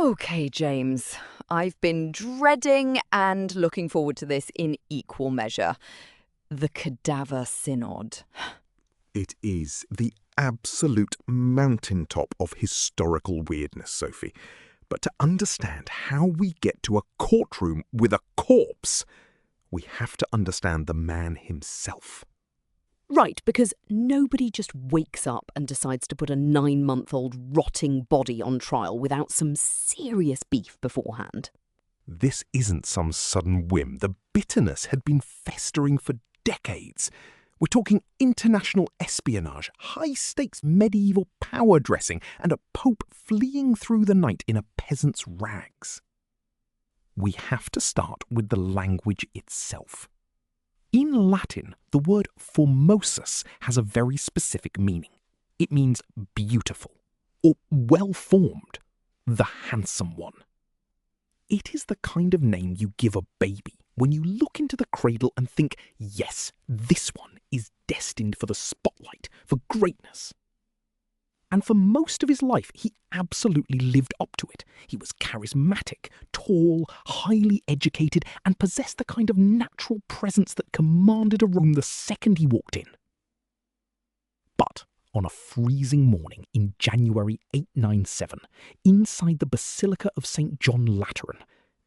Okay, James. I've been dreading and looking forward to this in equal measure. The Cadaver Synod. It is the absolute mountaintop of historical weirdness, Sophie. But to understand how we get to a courtroom with a corpse, we have to understand the man himself. Right, because nobody just wakes up and decides to put a 9-month-old rotting body on trial without some serious beef beforehand. This isn't some sudden whim. The bitterness had been festering for decades. We're talking international espionage, high-stakes medieval power dressing, and a pope fleeing through the night in a peasant's rags. We have to start with the language itself. In Latin, the word Formosus has a very specific meaning. It means beautiful, or well-formed, the handsome one. It is the kind of name you give a baby when you look into the cradle and think, yes, this one is destined for the spotlight, for greatness. And for most of his life, he absolutely lived up to it. He was charismatic, tall, highly educated, and possessed the kind of natural presence that commanded a room the second he walked in. But on a freezing morning in January 897, inside the Basilica of St. John Lateran,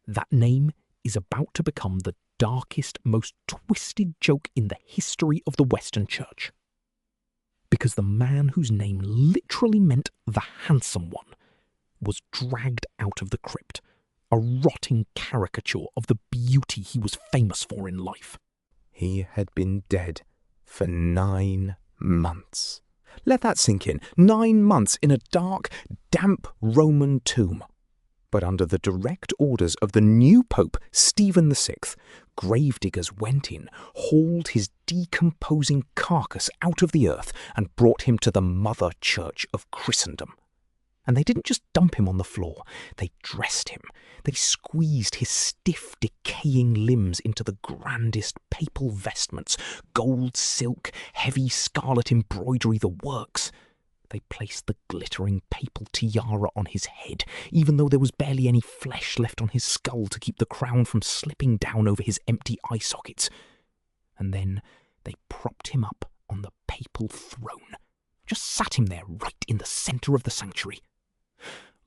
that name is about to become the darkest, most twisted joke in the history of the Western Church. Because the man whose name literally meant the handsome one was dragged out of the crypt, a rotting caricature of the beauty he was famous for in life. He had been dead for 9 months. Let that sink in. 9 months in a dark, damp Roman tomb. But under the direct orders of the new Pope, Stephen VI, gravediggers went in, hauled his decomposing carcass out of the earth and brought him to the mother church of Christendom. And they didn't just dump him on the floor, they dressed him. They squeezed his stiff, decaying limbs into the grandest papal vestments, gold silk, heavy scarlet embroidery, the works. They placed the glittering papal tiara on his head, even though there was barely any flesh left on his skull to keep the crown from slipping down over his empty eye sockets. And then they propped him up on the papal throne, just sat him there right in the centre of the sanctuary.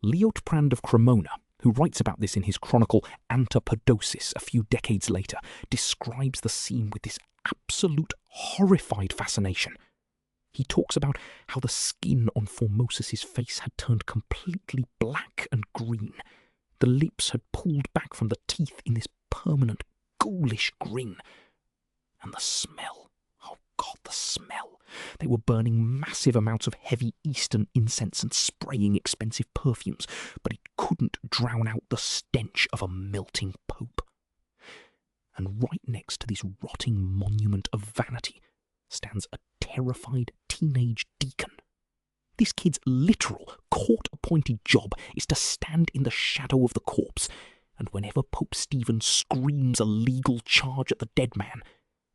Leotprand of Cremona, who writes about this in his chronicle Antipodosis a few decades later, describes the scene with this absolute horrified fascination. He talks about how the skin on Formosus's face had turned completely black and green. The lips had pulled back from the teeth in this permanent, ghoulish grin. And the smell. Oh God, the smell. They were burning massive amounts of heavy Eastern incense and spraying expensive perfumes, but it couldn't drown out the stench of a melting pope. And right next to this rotting monument of vanity stands a terrified teenage deacon. This kid's literal court-appointed job is to stand in the shadow of the corpse, and whenever Pope Stephen screams a legal charge at the dead man,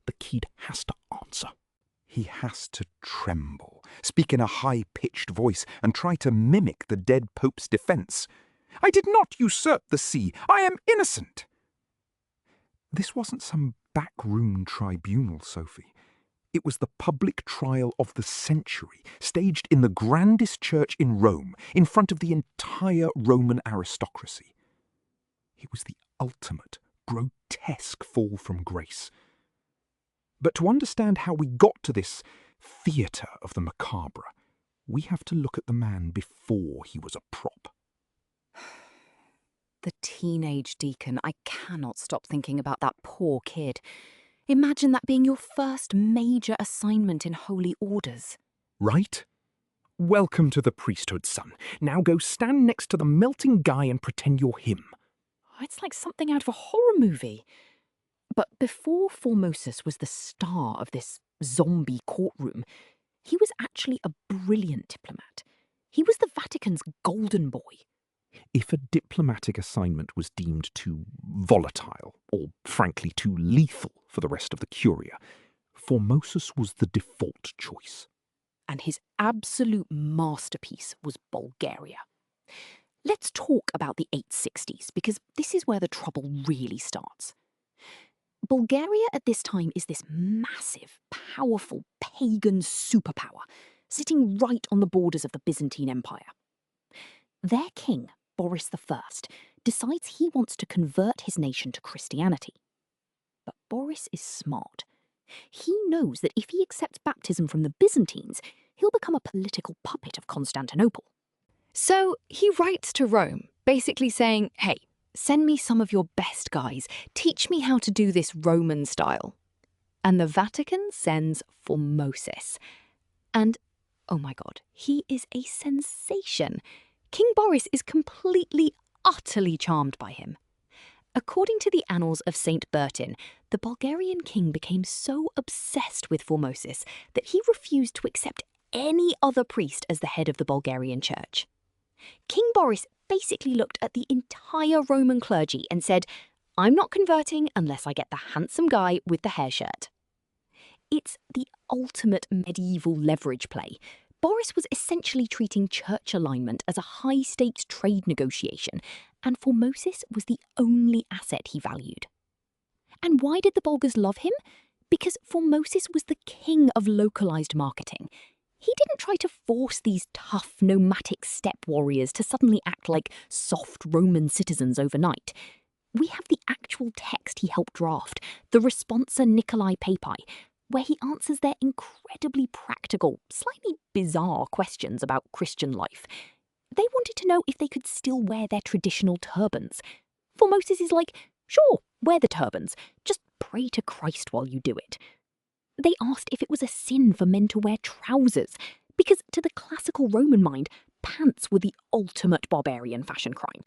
the kid has to answer. He has to tremble, speak in a high-pitched voice, and try to mimic the dead Pope's defence. "I did not usurp the see. I am innocent." This wasn't some backroom tribunal, Sophie. It was the public trial of the century, staged in the grandest church in Rome, in front of the entire Roman aristocracy. It was the ultimate, grotesque fall from grace. But to understand how we got to this theatre of the macabre, we have to look at the man before he was a prop. The teenage deacon, I cannot stop thinking about that poor kid. Imagine that being your first major assignment in holy orders. Right? Welcome to the priesthood, son. Now go stand next to the melting guy and pretend you're him. It's like something out of a horror movie. But before Formosus was the star of this zombie courtroom, he was actually a brilliant diplomat. He was the Vatican's golden boy. If a diplomatic assignment was deemed too volatile, or frankly too lethal for the rest of the Curia, Formosus was the default choice. And his absolute masterpiece was Bulgaria. let's talk about the 860s, because this is where the trouble really starts. Bulgaria at this time is this massive, powerful, pagan superpower, sitting right on the borders of the Byzantine Empire. Their king, Boris I, decides he wants to convert his nation to Christianity. But Boris is smart. He knows that if he accepts baptism from the Byzantines, he'll become a political puppet of Constantinople. So he writes to Rome, basically saying, hey, send me some of your best guys. Teach me how to do this Roman style. And the Vatican sends Formosus. And, oh my God, he is a sensation. King Boris is completely, utterly charmed by him. According to the annals of St. Bertin, the Bulgarian king became so obsessed with Formosus that he refused to accept any other priest as the head of the Bulgarian church. King Boris basically looked at the entire Roman clergy and said, I'm not converting unless I get the handsome guy with the hair shirt. It's the ultimate medieval leverage play. Boris was essentially treating church alignment as a high-stakes trade negotiation, and Formosus was the only asset he valued. And why did the Bulgars love him? Because Formosus was the king of localized marketing. He didn't try to force these tough, nomadic steppe warriors to suddenly act like soft Roman citizens overnight. We have the actual text he helped draft, the Responsa Nicolae Papae, where he answers their incredibly practical, slightly bizarre questions about Christian life. They wanted to know if they could still wear their traditional turbans. Formosus is like, sure, wear the turbans, just pray to Christ while you do it. They asked if it was a sin for men to wear trousers, because to the classical Roman mind, pants were the ultimate barbarian fashion crime.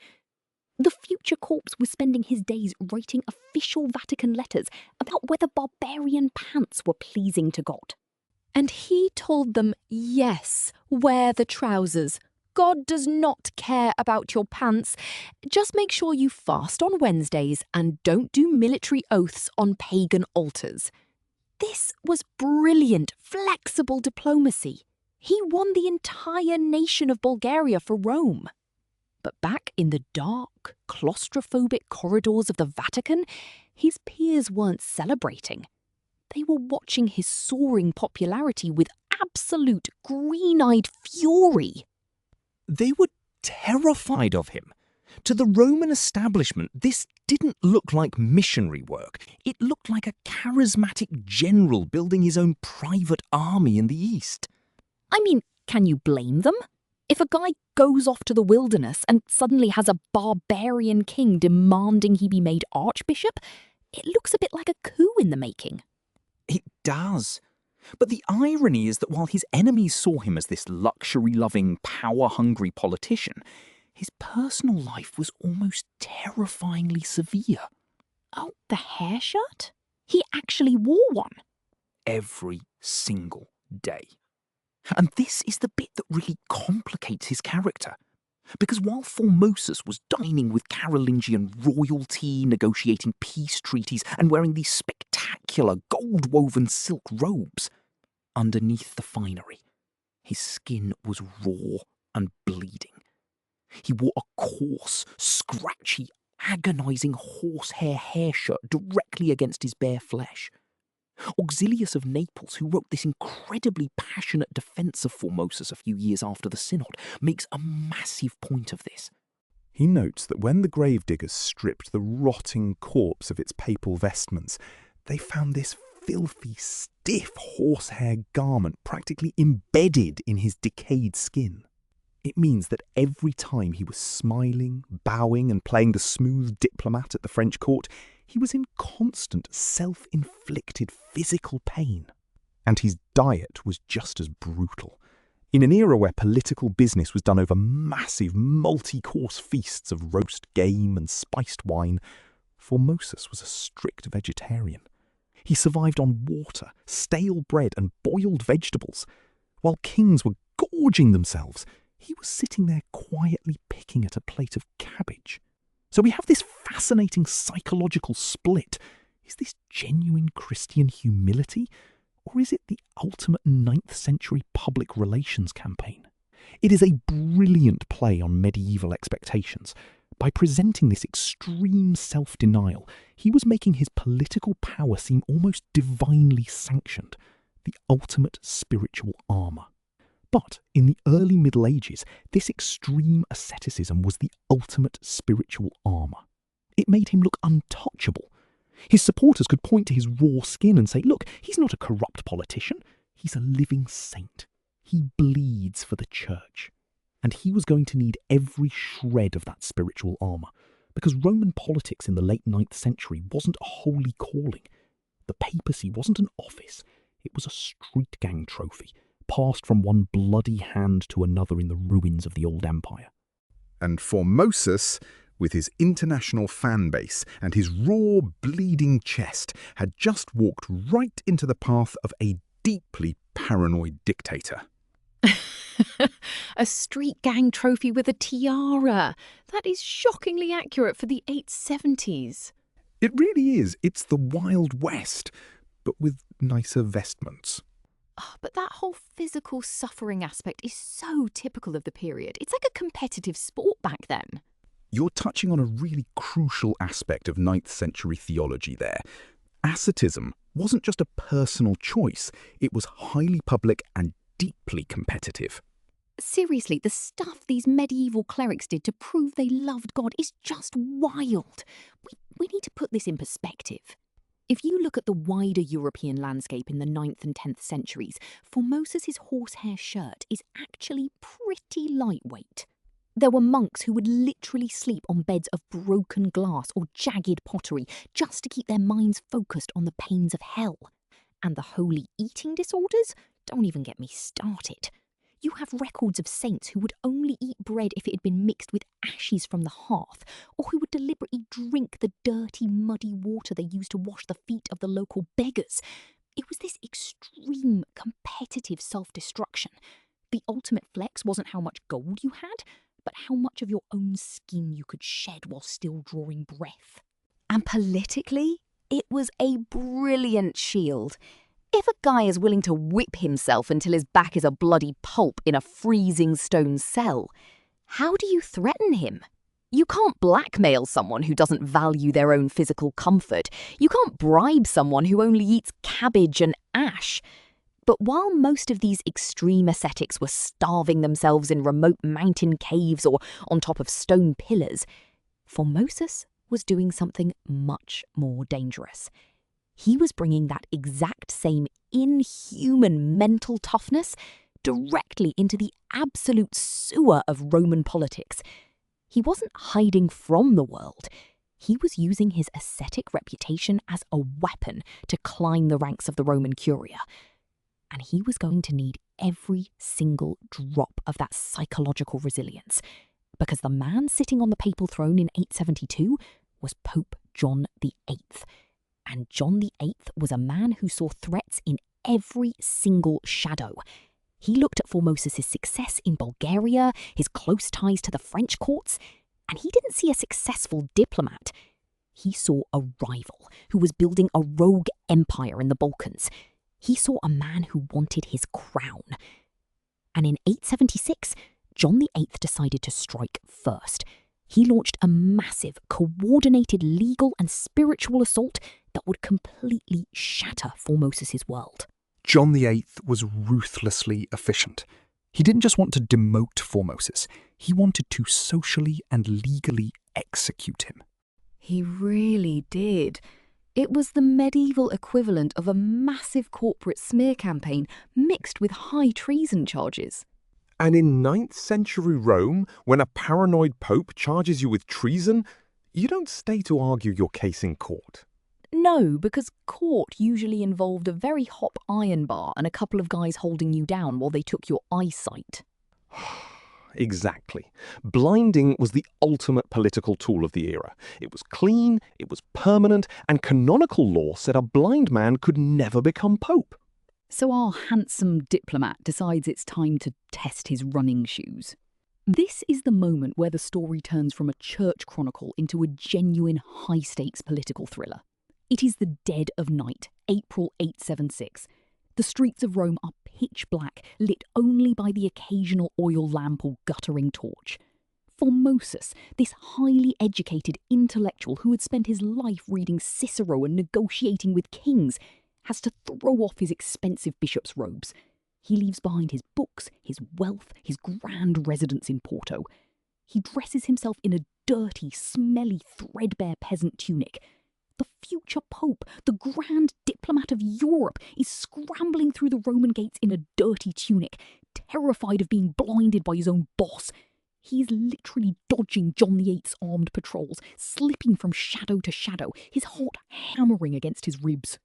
The future corpse was spending his days writing official Vatican letters about whether barbarian pants were pleasing to God. And he told them, yes, wear the trousers. God does not care about your pants. Just make sure you fast on Wednesdays and don't do military oaths on pagan altars. This was brilliant, flexible diplomacy. He won the entire nation of Bulgaria for Rome. But back in the dark, claustrophobic corridors of the Vatican, his peers weren't celebrating. They were watching his soaring popularity with absolute green-eyed fury. They were terrified of him. To the Roman establishment, this didn't look like missionary work. It looked like a charismatic general building his own private army in the East. I mean, can you blame them? If a guy goes off to the wilderness and suddenly has a barbarian king demanding he be made archbishop, it looks a bit like a coup in the making. It does. But the irony is that while his enemies saw him as this luxury-loving, power-hungry politician, his personal life was almost terrifyingly severe. Oh, the hair shirt? He actually wore one. Every single day. And this is the bit that really complicates his character. Because while Formosus was dining with Carolingian royalty, negotiating peace treaties, and wearing these spectacular gold-woven silk robes, underneath the finery, his skin was raw and bleeding. He wore a coarse, scratchy, agonising horsehair hair shirt directly against his bare flesh. Auxilius of Naples, who wrote this incredibly passionate defence of Formosus a few years after the synod, makes a massive point of this. He notes that when the gravediggers stripped the rotting corpse of its papal vestments, they found this filthy, stiff horsehair garment practically embedded in his decayed skin. It means that every time he was smiling, bowing, and playing the smooth diplomat at the French court, he was in constant self-inflicted physical pain. And his diet was just as brutal. In an era where political business was done over massive, multi-course feasts of roast game and spiced wine, Formosus was a strict vegetarian. He survived on water, stale bread, and boiled vegetables. While kings were gorging themselves, he was sitting there quietly picking at a plate of cabbage. So we have this fascinating psychological split. Is this genuine Christian humility? Or is it the ultimate 9th century public relations campaign? It is a brilliant play on medieval expectations. By presenting this extreme self-denial, he was making his political power seem almost divinely sanctioned, the ultimate spiritual armour. But in the early Middle Ages, this extreme asceticism was the ultimate spiritual armour. It made him look untouchable. His supporters could point to his raw skin and say, look, he's not a corrupt politician, he's a living saint. He bleeds for the church. And he was going to need every shred of that spiritual armour, because Roman politics in the late 9th century wasn't a holy calling. The papacy wasn't an office, it was a street gang trophy, passed from one bloody hand to another in the ruins of the old empire. And Formosus, with his international fan base and his raw, bleeding chest, had just walked right into the path of a deeply paranoid dictator. A street gang trophy with a tiara. That is shockingly accurate for the 870s. It really is. It's the Wild West, but with nicer vestments. Oh, but that whole physical suffering aspect is so typical of the period. It's like a competitive sport back then. You're touching on a really crucial aspect of 9th century theology there. Asceticism wasn't just a personal choice, it was highly public and deeply competitive. Seriously, the stuff these medieval clerics did to prove they loved God is just wild. We need to put this in perspective. If you look at the wider European landscape in the 9th and 10th centuries, Formosus's horsehair shirt is actually pretty lightweight. There were monks who would literally sleep on beds of broken glass or jagged pottery just to keep their minds focused on the pains of hell. And the holy eating disorders? Don't even get me started. You have records of saints who would only eat bread if it had been mixed with ashes from the hearth, or who would deliberately drink the dirty, muddy water they used to wash the feet of the local beggars. It was this extreme, competitive self-destruction. The ultimate flex wasn't how much gold you had, but how much of your own skin you could shed while still drawing breath. And politically, it was a brilliant shield. If a guy is willing to whip himself until his back is a bloody pulp in a freezing stone cell, how do you threaten him? You can't blackmail someone who doesn't value their own physical comfort. You can't bribe someone who only eats cabbage and ash. But while most of these extreme ascetics were starving themselves in remote mountain caves or on top of stone pillars, Formosus was doing something much more dangerous. He was bringing that exact same inhuman mental toughness directly into the absolute sewer of Roman politics. He wasn't hiding from the world. He was using his ascetic reputation as a weapon to climb the ranks of the Roman Curia. And he was going to need every single drop of that psychological resilience, because the man sitting on the papal throne in 872 was Pope John VIII. And John VIII was a man who saw threats in every single shadow. He looked at Formosus' success in Bulgaria, his close ties to the French courts, and he didn't see a successful diplomat. He saw a rival who was building a rogue empire in the Balkans. He saw a man who wanted his crown. And in 876, John VIII decided to strike first. He launched a massive, coordinated legal and spiritual assault that would completely shatter Formosus' world. John VIII was ruthlessly efficient. He didn't just want to demote Formosus, he wanted to socially and legally execute him. He really did. It was the medieval equivalent of a massive corporate smear campaign mixed with high treason charges. And in 9th century Rome, when a paranoid pope charges you with treason, you don't stay to argue your case in court. No, because court usually involved a very hot iron bar and a couple of guys holding you down while they took your eyesight. Exactly. Blinding was the ultimate political tool of the era. It was clean, it was permanent, and canonical law said a blind man could never become pope. So our handsome diplomat decides it's time to test his running shoes. This is the moment where the story turns from a church chronicle into a genuine high-stakes political thriller. It is the dead of night, April 876. The streets of Rome are pitch black, lit only by the occasional oil lamp or guttering torch. Formosus, this highly educated intellectual who had spent his life reading Cicero and negotiating with kings, has to throw off his expensive bishop's robes. He leaves behind his books, his wealth, his grand residence in Porto. He dresses himself in a dirty, smelly, threadbare peasant tunic. The future pope, the grand diplomat of Europe, is scrambling through the Roman gates in a dirty tunic, terrified of being blinded by his own boss. He's literally dodging John VIII's armed patrols, slipping from shadow to shadow, his heart hammering against his ribs.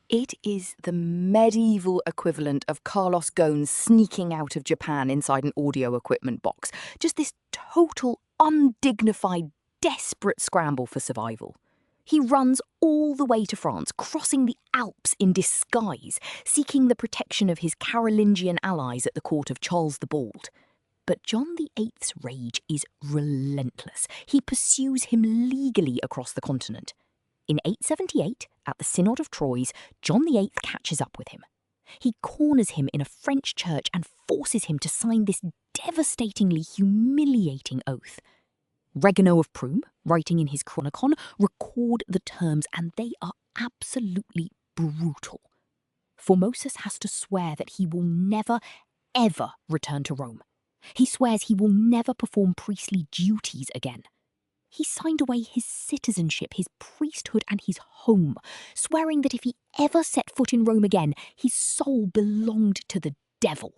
It is the medieval equivalent of Carlos Ghosn sneaking out of Japan inside an audio equipment box. Just this total, undignified, desperate scramble for survival. He runs all the way to France, crossing the Alps in disguise, seeking the protection of his Carolingian allies at the court of Charles the Bald. But John VIII's rage is relentless. He pursues him legally across the continent. In 878, at the Synod of Troyes, John VIII catches up with him. He corners him in a French church and forces him to sign this devastatingly humiliating oath. Reginald of Prume, writing in his Chronicon, record the terms, and they are absolutely brutal. Formosus has to swear that he will never, ever return to Rome. He swears he will never perform priestly duties again. He signed away his citizenship, his priesthood, and his home, swearing that if he ever set foot in Rome again, his soul belonged to the devil.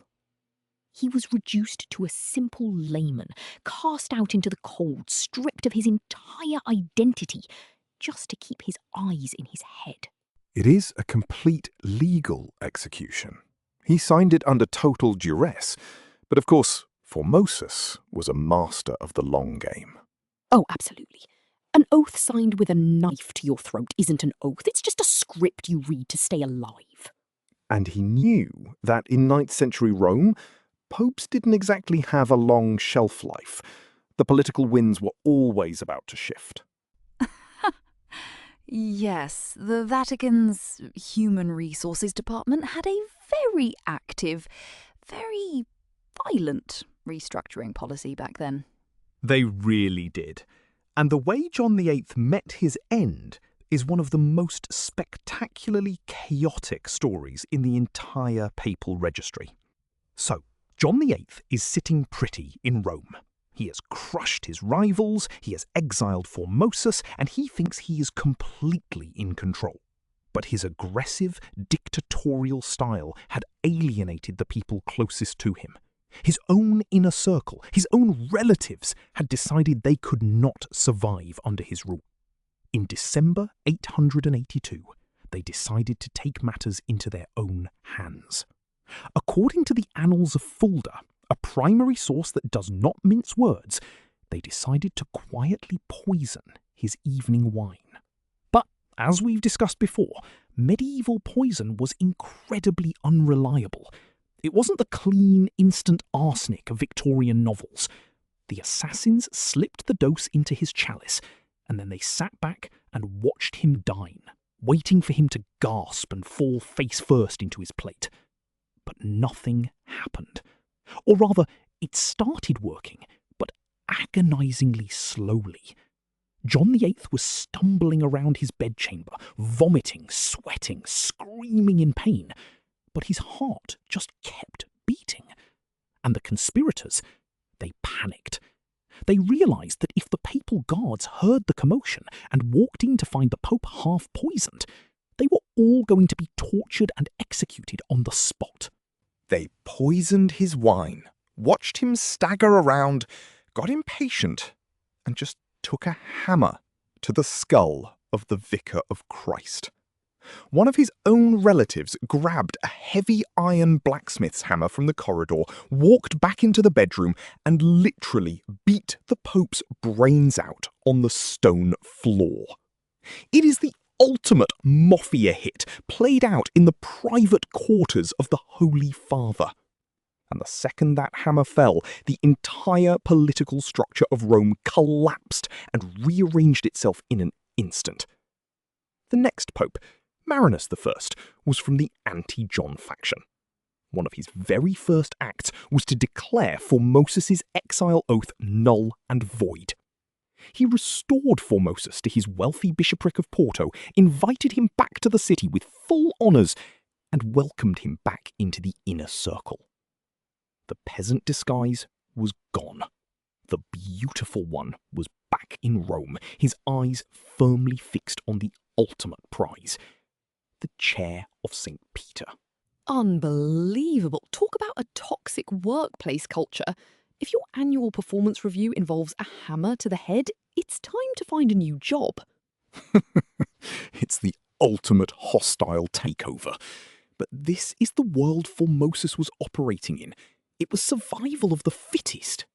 He was reduced to a simple layman, cast out into the cold, stripped of his entire identity, just to keep his eyes in his head. It is a complete legal execution. He signed it under total duress, but of course, Formosus was a master of the long game. Oh, absolutely. An oath signed with a knife to your throat isn't an oath, it's just a script you read to stay alive. And he knew that in 9th century Rome, popes didn't exactly have a long shelf life. The political winds were always about to shift. Yes, the Vatican's Human Resources Department had a very active, very violent restructuring policy back then. They really did. And the way John VIII met his end is one of the most spectacularly chaotic stories in the entire papal registry. So, John VIII is sitting pretty in Rome. He has crushed his rivals, he has exiled Formosus, and he thinks he is completely in control. But his aggressive, dictatorial style had alienated the people closest to him. His own inner circle, his own relatives, had decided they could not survive under his rule. In December 882, they decided to take matters into their own hands. According to the Annals of Fulda, a primary source that does not mince words, they decided to quietly poison his evening wine. But, as we've discussed before, medieval poison was incredibly unreliable. It wasn't the clean, instant arsenic of Victorian novels. The assassins slipped the dose into his chalice, and then they sat back and watched him dine, waiting for him to gasp and fall face first into his plate. But nothing happened. Or rather, it started working, but agonizingly slowly. John VIII was stumbling around his bedchamber, vomiting, sweating, screaming in pain. But his heart just kept beating. And the conspirators, they panicked. They realised that if the papal guards heard the commotion and walked in to find the Pope half poisoned, they were all going to be tortured and executed on the spot. They poisoned his wine, watched him stagger around, got impatient, and just took a hammer to the skull of the Vicar of Christ. One of his own relatives grabbed a heavy iron blacksmith's hammer from the corridor, walked back into the bedroom, and literally beat the Pope's brains out on the stone floor. It is the ultimate mafia hit, played out in the private quarters of the Holy Father. And the second that hammer fell, the entire political structure of Rome collapsed and rearranged itself in an instant. The next pope, Marinus I, was from the anti-John faction. One of his very first acts was to declare Formosus's exile oath null and void. He restored Formosus to his wealthy bishopric of Porto, invited him back to the city with full honours, and welcomed him back into the inner circle. The peasant disguise was gone. The beautiful one was back in Rome, his eyes firmly fixed on the ultimate prize, the chair of St. Peter. Unbelievable. Talk about a toxic workplace culture. If your annual performance review involves a hammer to the head, it's time to find a new job. It's the ultimate hostile takeover. But this is the world Formosus was operating in. It was survival of the fittest.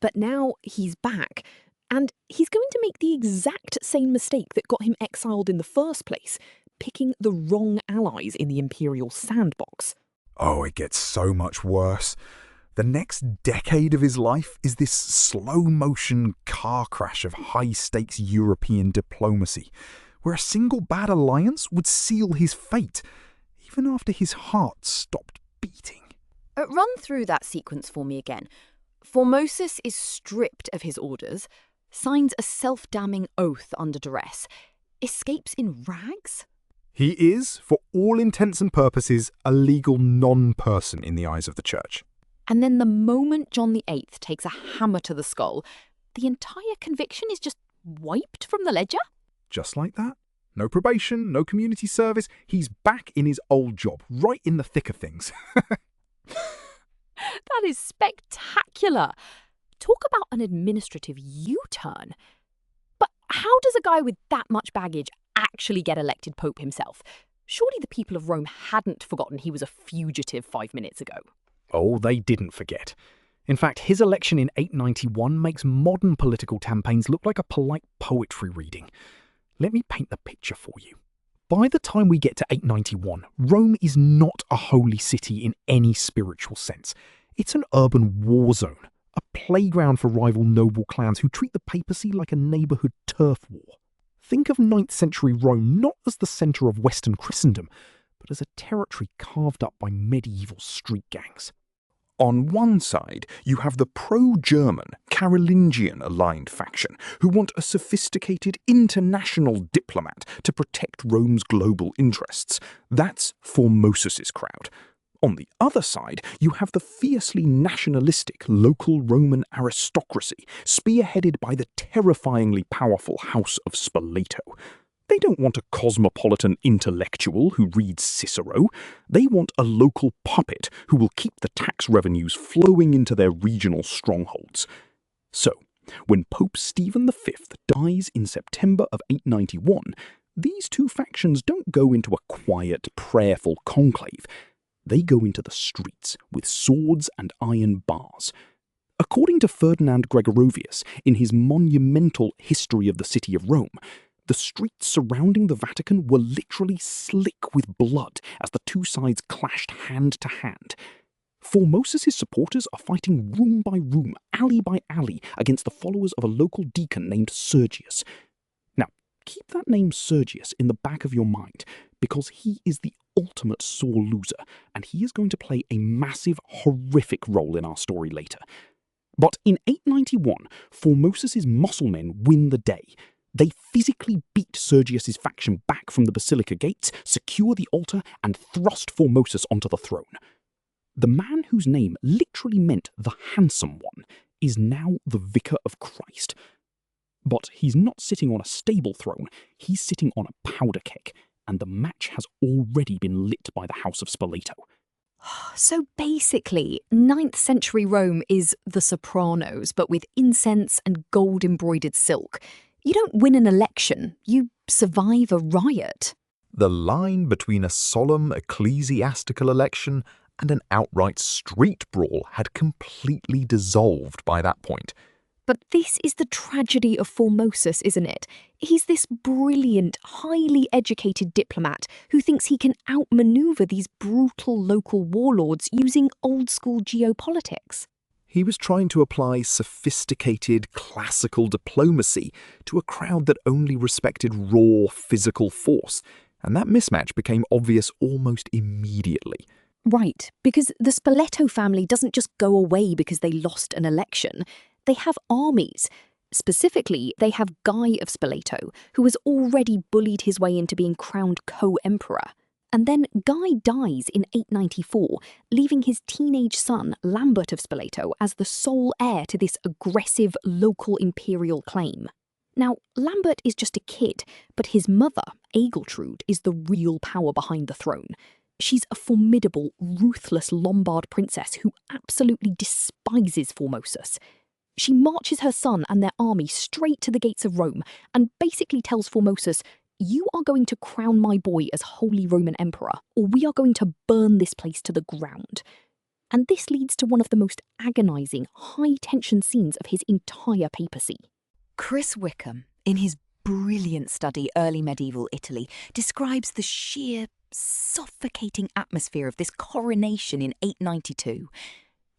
But now he's back, and he's going to make the exact same mistake that got him exiled in the first place, picking the wrong allies in the Imperial sandbox. Oh, it gets so much worse. The next decade of his life is this slow-motion car crash of high-stakes European diplomacy, where a single bad alliance would seal his fate, even after his heart stopped beating. Run through that sequence for me again. Formosus is stripped of his orders, signs a self-damning oath under duress, escapes in rags? He is, for all intents and purposes, a legal non-person in the eyes of the church. And then the moment John VIII takes a hammer to the skull, the entire conviction is just wiped from the ledger? Just like that. No probation, no community service. He's back in his old job, right in the thick of things. That is spectacular. Talk about an administrative U-turn. But how does a guy with that much baggage actually get elected Pope himself? Surely the people of Rome hadn't forgotten he was a fugitive 5 minutes ago. Oh, they didn't forget. In fact, his election in 891 makes modern political campaigns look like a polite poetry reading. Let me paint the picture for you. By the time we get to 891, Rome is not a holy city in any spiritual sense. It's an urban war zone, a playground for rival noble clans who treat the papacy like a neighbourhood turf war. Think of 9th century Rome not as the centre of Western Christendom, but as a territory carved up by medieval street gangs. On one side, you have the pro-German, Carolingian-aligned faction who want a sophisticated international diplomat to protect Rome's global interests. That's Formosus's crowd. On the other side, you have the fiercely nationalistic local Roman aristocracy, spearheaded by the terrifyingly powerful House of Spoleto. They don't want a cosmopolitan intellectual who reads Cicero. They want a local puppet who will keep the tax revenues flowing into their regional strongholds. So, when Pope Stephen V dies in September of 891, these two factions don't go into a quiet, prayerful conclave. They go into the streets with swords and iron bars. According to Ferdinand Gregorovius, in his monumental History of the City of Rome, the streets surrounding the Vatican were literally slick with blood as the two sides clashed hand to hand. Formosus's supporters are fighting room by room, alley by alley, against the followers of a local deacon named Sergius. Now, keep that name Sergius in the back of your mind, because he is the ultimate sore loser, and he is going to play a massive, horrific role in our story later. But in 891, Formosus's musclemen win the day. They physically beat Sergius's faction back from the basilica gates, secure the altar, and thrust Formosus onto the throne. The man whose name literally meant the handsome one is now the vicar of Christ. But he's not sitting on a stable throne, he's sitting on a powder keg, and the match has already been lit by the House of Spoleto. So basically, 9th century Rome is The Sopranos, but with incense and gold-embroidered silk. You don't win an election, you survive a riot. The line between a solemn ecclesiastical election and an outright street brawl had completely dissolved by that point. But this is the tragedy of Formosus, isn't it? He's this brilliant, highly educated diplomat who thinks he can outmaneuver these brutal local warlords using old-school geopolitics. He was trying to apply sophisticated, classical diplomacy to a crowd that only respected raw, physical force, and that mismatch became obvious almost immediately. Right, because the Spoleto family doesn't just go away because they lost an election. They have armies. Specifically, they have Guy of Spoleto, who has already bullied his way into being crowned co-emperor. And then Guy dies in 894, leaving his teenage son, Lambert of Spoleto, as the sole heir to this aggressive local imperial claim. Now, Lambert is just a kid, but his mother, Ageltrude, is the real power behind the throne. She's a formidable, ruthless Lombard princess who absolutely despises Formosus. She marches her son and their army straight to the gates of Rome and basically tells Formosus, "You are going to crown my boy as Holy Roman Emperor, or we are going to burn this place to the ground." And this leads to one of the most agonising, high-tension scenes of his entire papacy. Chris Wickham, in his brilliant study Early Medieval Italy, describes the sheer, suffocating atmosphere of this coronation in 892.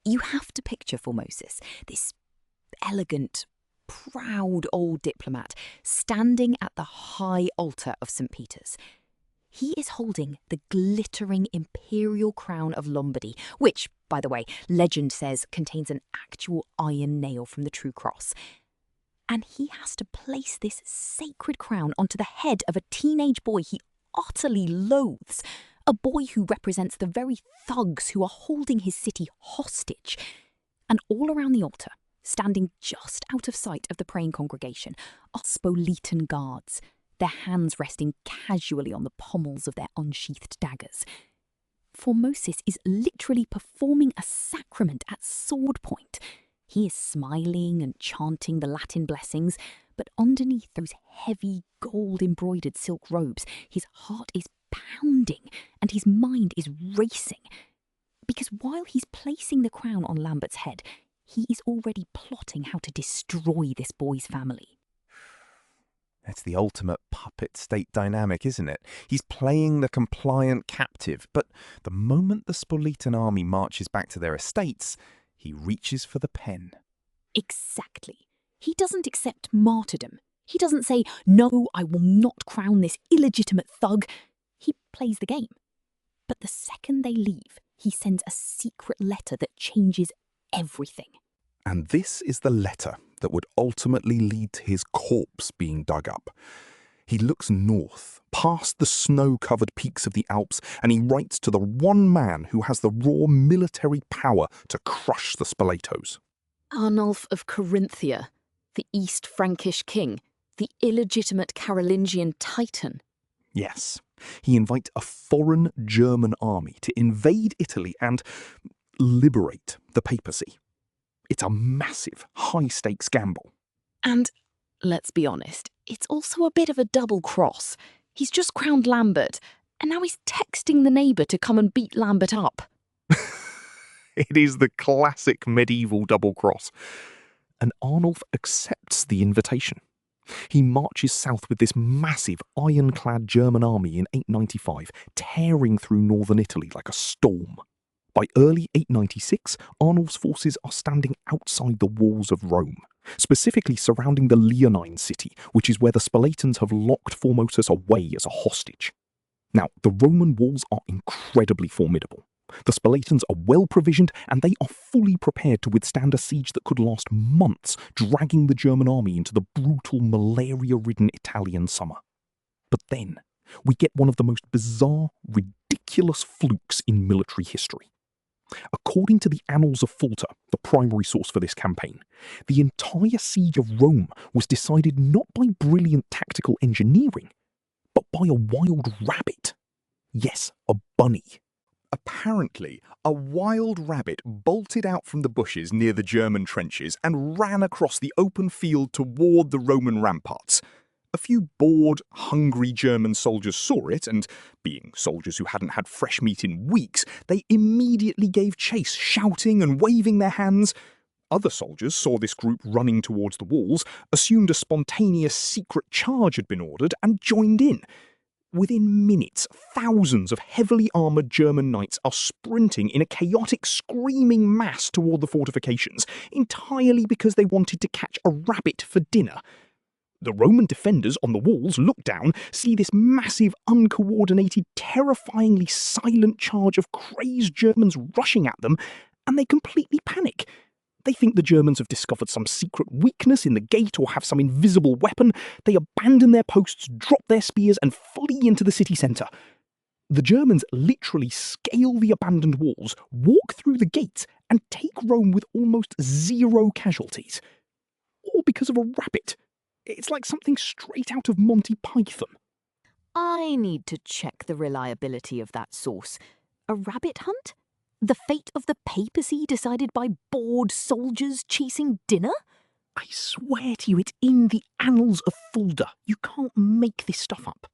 You have to picture Formosus, this elegant, proud old diplomat, standing at the high altar of St. Peter's. He is holding the glittering imperial crown of Lombardy, which, by the way, legend says contains an actual iron nail from the true cross. And he has to place this sacred crown onto the head of a teenage boy he utterly loathes, a boy who represents the very thugs who are holding his city hostage. And all around the altar, standing just out of sight of the praying congregation, are Spoletan guards, their hands resting casually on the pommels of their unsheathed daggers. Formosus is literally performing a sacrament at sword point. He is smiling and chanting the Latin blessings, but underneath those heavy gold-embroidered silk robes, his heart is pounding and his mind is racing. Because while he's placing the crown on Lambert's head, he is already plotting how to destroy this boy's family. That's the ultimate puppet state dynamic, isn't it? He's playing the compliant captive, but the moment the Spoletan army marches back to their estates, he reaches for the pen. Exactly. He doesn't accept martyrdom. He doesn't say, "No, I will not crown this illegitimate thug." He plays the game. But the second they leave, he sends a secret letter that changes everything. And this is the letter that would ultimately lead to his corpse being dug up. He looks north, past the snow-covered peaks of the Alps, and he writes to the one man who has the raw military power to crush the Spoletos. Arnulf of Carinthia, the East Frankish king, the illegitimate Carolingian titan. Yes, he invites a foreign German army to invade Italy and liberate the papacy. It's a massive, high-stakes gamble. And, let's be honest, it's also a bit of a double cross. He's just crowned Lambert, and now he's texting the neighbour to come and beat Lambert up. It is the classic medieval double cross. And Arnulf accepts the invitation. He marches south with this massive ironclad German army in 895, tearing through northern Italy like a storm. By early 896, Arnulf's forces are standing outside the walls of Rome, specifically surrounding the Leonine city, which is where the Spoletans have locked Formosus away as a hostage. Now, the Roman walls are incredibly formidable. The Spoletans are well provisioned and they are fully prepared to withstand a siege that could last months, dragging the German army into the brutal malaria-ridden Italian summer. But then, we get one of the most bizarre, ridiculous flukes in military history. According to the Annals of Fulter, the primary source for this campaign, the entire siege of Rome was decided not by brilliant tactical engineering, but by a wild rabbit. Yes, a bunny. Apparently, a wild rabbit bolted out from the bushes near the German trenches and ran across the open field toward the Roman ramparts. A few bored, hungry German soldiers saw it, and, being soldiers who hadn't had fresh meat in weeks, they immediately gave chase, shouting and waving their hands. Other soldiers saw this group running towards the walls, assumed a spontaneous secret charge had been ordered, and joined in. Within minutes, thousands of heavily armoured German knights are sprinting in a chaotic, screaming mass toward the fortifications, entirely because they wanted to catch a rabbit for dinner. The Roman defenders on the walls look down, see this massive, uncoordinated, terrifyingly silent charge of crazed Germans rushing at them, and they completely panic. They think the Germans have discovered some secret weakness in the gate or have some invisible weapon. They abandon their posts, drop their spears, and flee into the city centre. The Germans literally scale the abandoned walls, walk through the gates, and take Rome with almost zero casualties. All because of a rabbit. It's like something straight out of Monty Python. I need to check the reliability of that source. A rabbit hunt? The fate of the papacy decided by bored soldiers chasing dinner? I swear to you, it's in the annals of Fulda. You can't make this stuff up.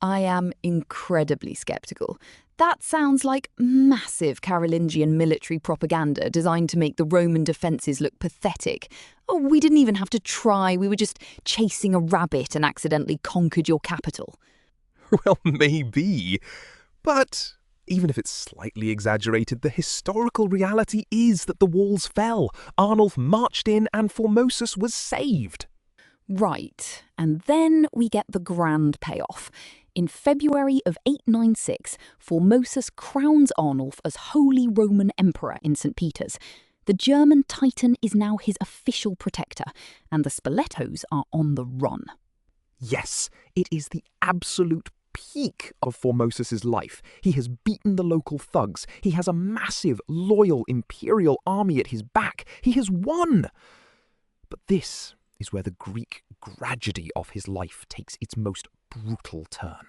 I am incredibly sceptical. That sounds like massive Carolingian military propaganda designed to make the Roman defences look pathetic. Oh, we didn't even have to try. We were just chasing a rabbit and accidentally conquered your capital. Well, maybe. But even if it's slightly exaggerated, the historical reality is that the walls fell. Arnulf marched in and Formosus was saved. Right, and then we get the grand payoff. In February of 896, Formosus crowns Arnulf as Holy Roman Emperor in St. Peter's. The German Titan is now his official protector, and the Spoletos are on the run. Yes, it is the absolute peak of Formosus's life. He has beaten the local thugs. He has a massive, loyal imperial army at his back. He has won. But this is where the Greek tragedy of his life takes its most brutal turn.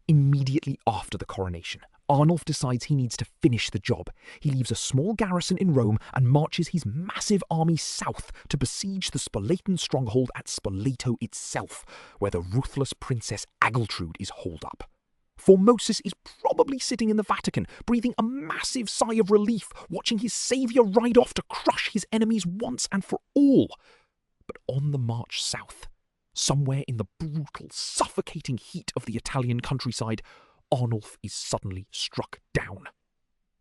Immediately after the coronation, Arnulf decides he needs to finish the job. He leaves a small garrison in Rome and marches his massive army south to besiege the Spoletan stronghold at Spoleto itself, where the ruthless Princess Agiltrude is holed up. Formosus is probably sitting in the Vatican, breathing a massive sigh of relief, watching his saviour ride off to crush his enemies once and for all. But on the march south, somewhere in the brutal, suffocating heat of the Italian countryside, Arnulf is suddenly struck down.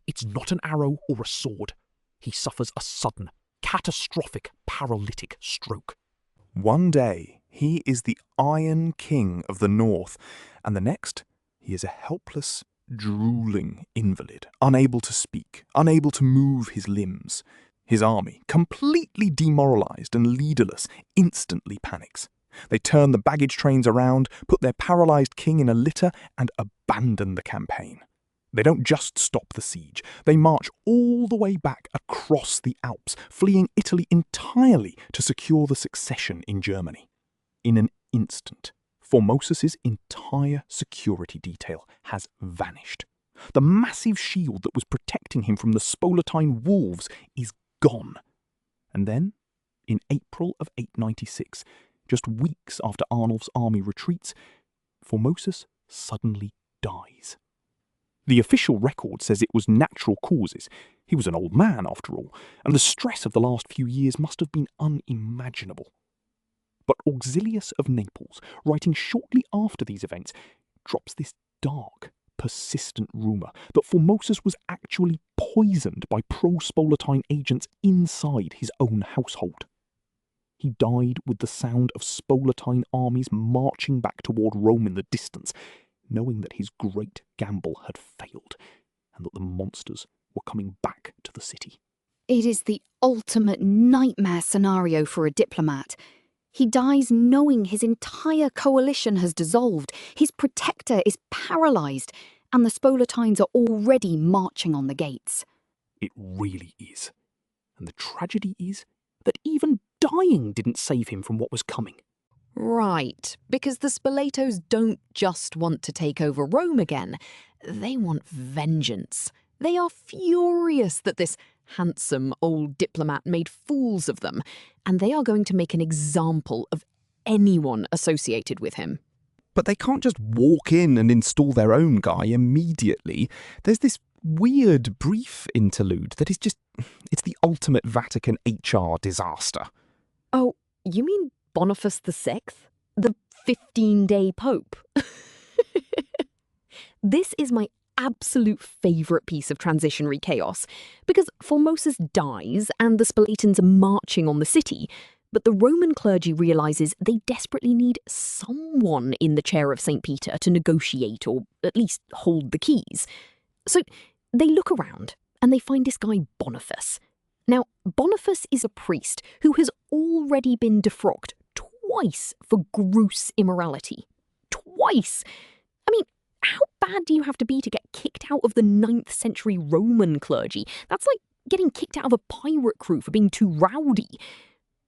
It's not an arrow or a sword. He suffers a sudden, catastrophic, paralytic stroke. One day, he is the Iron King of the North, and the next, he is a helpless, drooling invalid, unable to speak, unable to move his limbs. His army, completely demoralised and leaderless, instantly panics. They turn the baggage trains around, put their paralysed king in a litter, and abandon the campaign. They don't just stop the siege, they march all the way back across the Alps, fleeing Italy entirely to secure the succession in Germany. In an instant, Formosus's entire security detail has vanished. The massive shield that was protecting him from the Spoletine wolves is gone. And then, in April of 896, just weeks after Arnulf's army retreats, Formosus suddenly dies. The official record says it was natural causes. He was an old man, after all, and the stress of the last few years must have been unimaginable. But Auxilius of Naples, writing shortly after these events, drops this dark, persistent rumour that Formosus was actually poisoned by pro-Spoletine agents inside his own household. He died with the sound of Spoletine armies marching back toward Rome in the distance, knowing that his great gamble had failed and that the monsters were coming back to the city. It is the ultimate nightmare scenario for a diplomat. He dies knowing his entire coalition has dissolved, his protector is paralysed, and the Spoletines are already marching on the gates. It really is. And the tragedy is that even dying didn't save him from what was coming. Right, because the Spoletos don't just want to take over Rome again, they want vengeance. They are furious that this handsome old diplomat made fools of them, and they are going to make an example of anyone associated with him. But they can't just walk in and install their own guy immediately. There's this weird, brief interlude that is just... it's the ultimate Vatican HR disaster. Oh, you mean Boniface VI? The 15-day pope? This is my absolute favourite piece of transitionary chaos, because Formosus dies and the Spoletans are marching on the city, But the Roman clergy realises they desperately need someone in the chair of St. Peter to negotiate or at least hold the keys. So they look around and they find this guy Boniface. Now, Boniface is a priest who has already been defrocked twice for gross immorality. Twice! I mean, how bad do you have to be to get kicked out of the 9th century Roman clergy? That's like getting kicked out of a pirate crew for being too rowdy.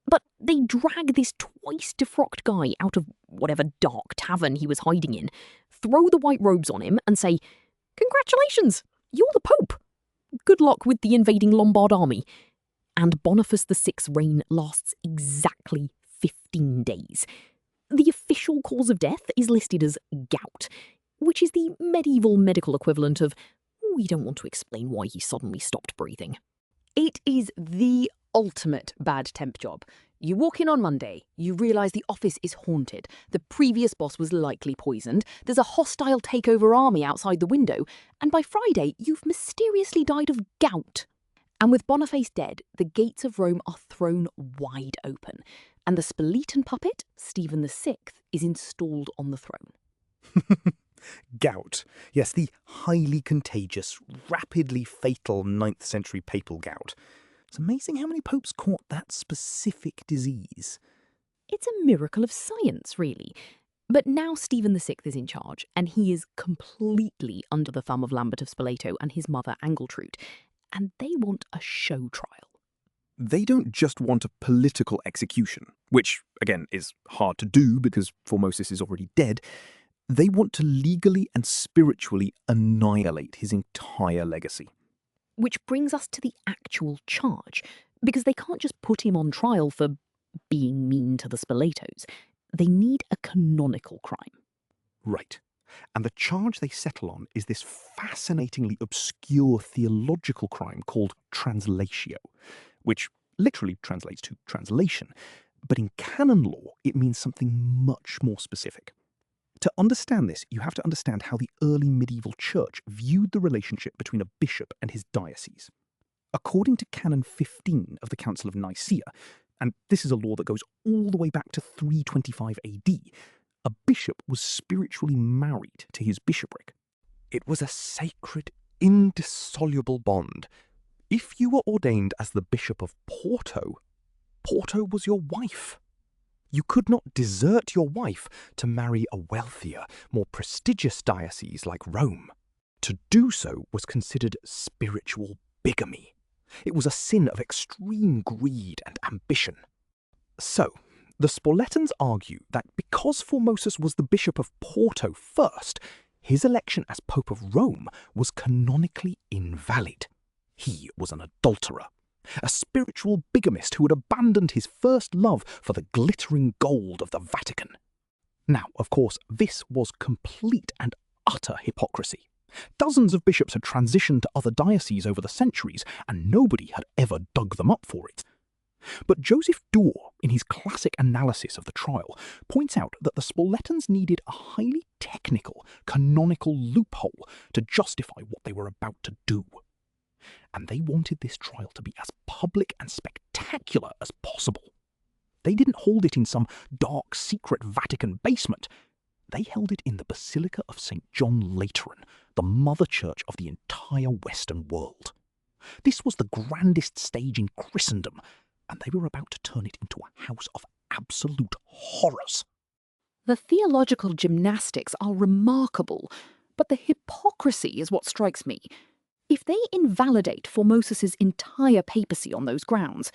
But they drag this twice defrocked guy out of whatever dark tavern he was hiding in, throw the white robes on him and say, "Congratulations, you're the Pope. Good luck with the invading Lombard army." And Boniface VI's reign lasts exactly 15 days. The official cause of death is listed as gout, which is the medieval medical equivalent of, we don't want to explain why he suddenly stopped breathing. It is the ultimate bad temp job. You walk in on Monday, you realise the office is haunted, the previous boss was likely poisoned, there's a hostile takeover army outside the window, and by Friday you've mysteriously died of gout. And with Boniface dead, the gates of Rome are thrown wide open, and the Spoletan puppet, Stephen VI, is installed on the throne. Gout. Yes, the highly contagious, rapidly fatal 9th century papal gout. It's amazing how many popes caught that specific disease. It's a miracle of science, really. But now Stephen VI is in charge, and he is completely under the thumb of Lambert of Spoleto and his mother Angiltrude, and they want a show trial. They don't just want a political execution, which, again, is hard to do because Formosus is already dead. They want to legally and spiritually annihilate his entire legacy. Which brings us to the actual charge, because they can't just put him on trial for being mean to the Spoletos. They need a canonical crime. Right. And the charge they settle on is this fascinatingly obscure theological crime called translatio, which literally translates to translation. But in canon law, it means something much more specific. To understand this, you have to understand how the early medieval church viewed the relationship between a bishop and his diocese. According to Canon 15 of the Council of Nicaea, and this is a law that goes all the way back to 325 AD, a bishop was spiritually married to his bishopric. It was a sacred, indissoluble bond. If you were ordained as the Bishop of Porto, Porto was your wife. You could not desert your wife to marry a wealthier, more prestigious diocese like Rome. To do so was considered spiritual bigamy. It was a sin of extreme greed and ambition. So, the Spoletans argue that because Formosus was the Bishop of Porto first, his election as Pope of Rome was canonically invalid. He was an adulterer, a spiritual bigamist who had abandoned his first love for the glittering gold of the Vatican. Now, of course, this was complete and utter hypocrisy. Dozens of bishops had transitioned to other dioceses over the centuries, and nobody had ever dug them up for it. But Joseph Dorr, in his classic analysis of the trial, points out that the Spoletans needed a highly technical, canonical loophole to justify what they were about to do. And they wanted this trial to be as public and spectacular as possible. They didn't hold it in some dark, secret Vatican basement. They held it in the Basilica of St. John Lateran, the mother church of the entire Western world. This was the grandest stage in Christendom, and they were about to turn it into a house of absolute horrors. The theological gymnastics are remarkable, but the hypocrisy is what strikes me. If they invalidate Formosus's entire papacy on those grounds,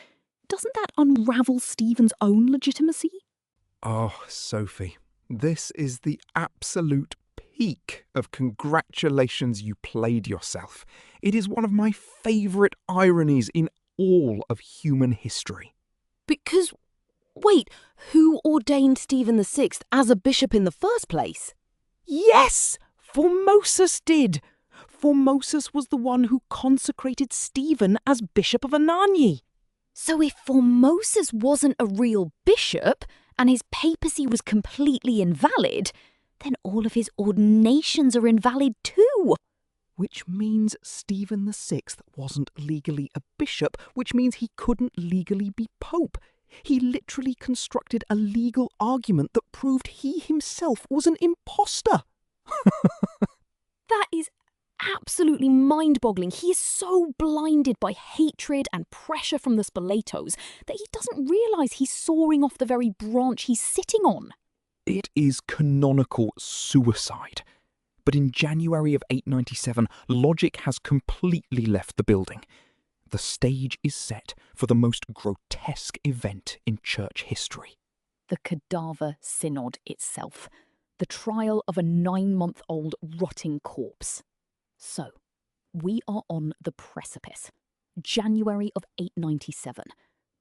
doesn't that unravel Stephen's own legitimacy? Oh, Sophie, this is the absolute peak of congratulations, you played yourself. It is one of my favourite ironies in all of human history. Because, wait, who ordained Stephen VI as a bishop in the first place? Yes! Formosus did! Formosus was the one who consecrated Stephen as Bishop of Anagni. So if Formosus wasn't a real bishop, and his papacy was completely invalid, then all of his ordinations are invalid too. Which means Stephen VI wasn't legally a bishop, which means he couldn't legally be pope. He literally constructed a legal argument that proved he himself was an imposter. That is absolutely mind-boggling. He is so blinded by hatred and pressure from the Spoletos that he doesn't realise he's soaring off the very branch he's sitting on. It is canonical suicide. But in January of 897, logic has completely left the building. The stage is set for the most grotesque event in church history. The Cadaver Synod itself. The trial of a 9-month-old rotting corpse. So, we are on the precipice. January of 897.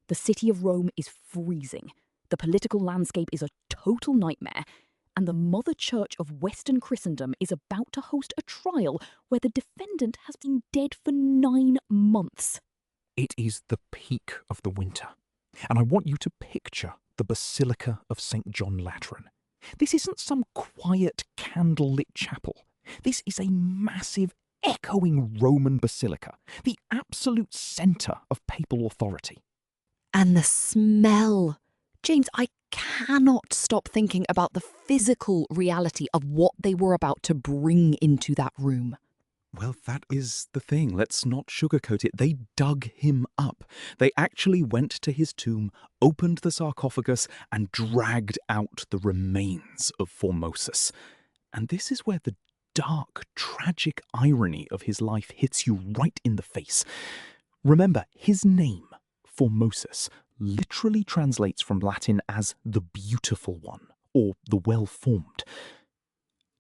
The city of Rome is freezing. The political landscape is a total nightmare. And the Mother Church of Western Christendom is about to host a trial where the defendant has been dead for 9 months. It is the peak of the winter. And I want you to picture the Basilica of St. John Lateran. This isn't some quiet, candlelit chapel. This is a massive, echoing Roman basilica, the absolute centre of papal authority. And the smell. James, I cannot stop thinking about the physical reality of what they were about to bring into that room. Well, that is the thing. Let's not sugarcoat it. They dug him up. They actually went to his tomb, opened the sarcophagus, and dragged out the remains of Formosus. And this is where the dark, tragic irony of his life hits you right in the face. Remember, his name, Formosus, literally translates from Latin as the beautiful one, or the well-formed.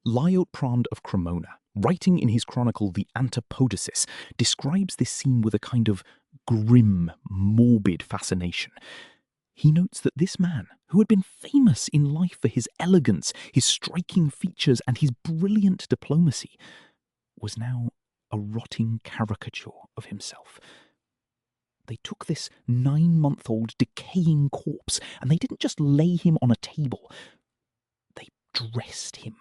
Liutprand of Cremona, writing in his chronicle The Antipodesis, describes this scene with a kind of grim, morbid fascination. He notes that this man, who had been famous in life for his elegance, his striking features, and his brilliant diplomacy, was now a rotting caricature of himself. They took this 9-month-old decaying corpse and they didn't just lay him on a table. They dressed him.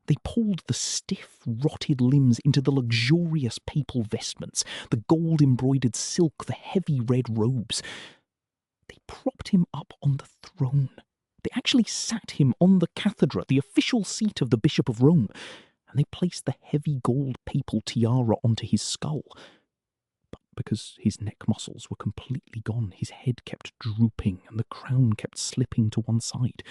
They pulled the stiff, rotted limbs into the luxurious papal vestments, the gold-embroidered silk, the heavy red robes. They propped him up on the throne. They actually sat him on the cathedra, the official seat of the Bishop of Rome, and they placed the heavy gold papal tiara onto his skull. But because his neck muscles were completely gone, his head kept drooping and the crown kept slipping to one side.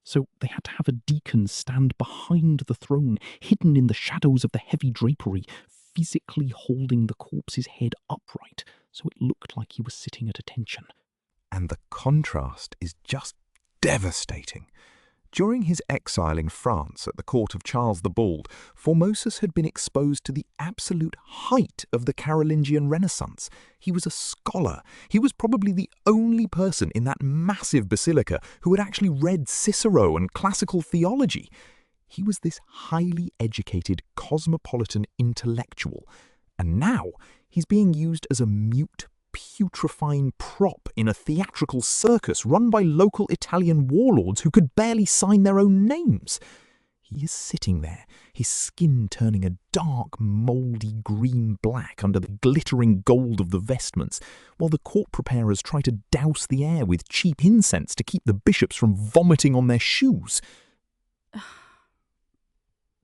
So they had to have a deacon stand behind the throne, hidden in the shadows of the heavy drapery, physically holding the corpse's head upright so it looked like he was sitting at attention. And the contrast is just devastating. During his exile in France at the court of Charles the Bald, Formosus had been exposed to the absolute height of the Carolingian Renaissance. He was a scholar. He was probably the only person in that massive basilica who had actually read Cicero and classical theology. He was this highly educated, cosmopolitan intellectual. And now he's being used as a mute, putrefying prop in a theatrical circus run by local Italian warlords who could barely sign their own names. He is sitting there, his skin turning a dark, mouldy green-black under the glittering gold of the vestments, while the court preparers try to douse the air with cheap incense to keep the bishops from vomiting on their shoes.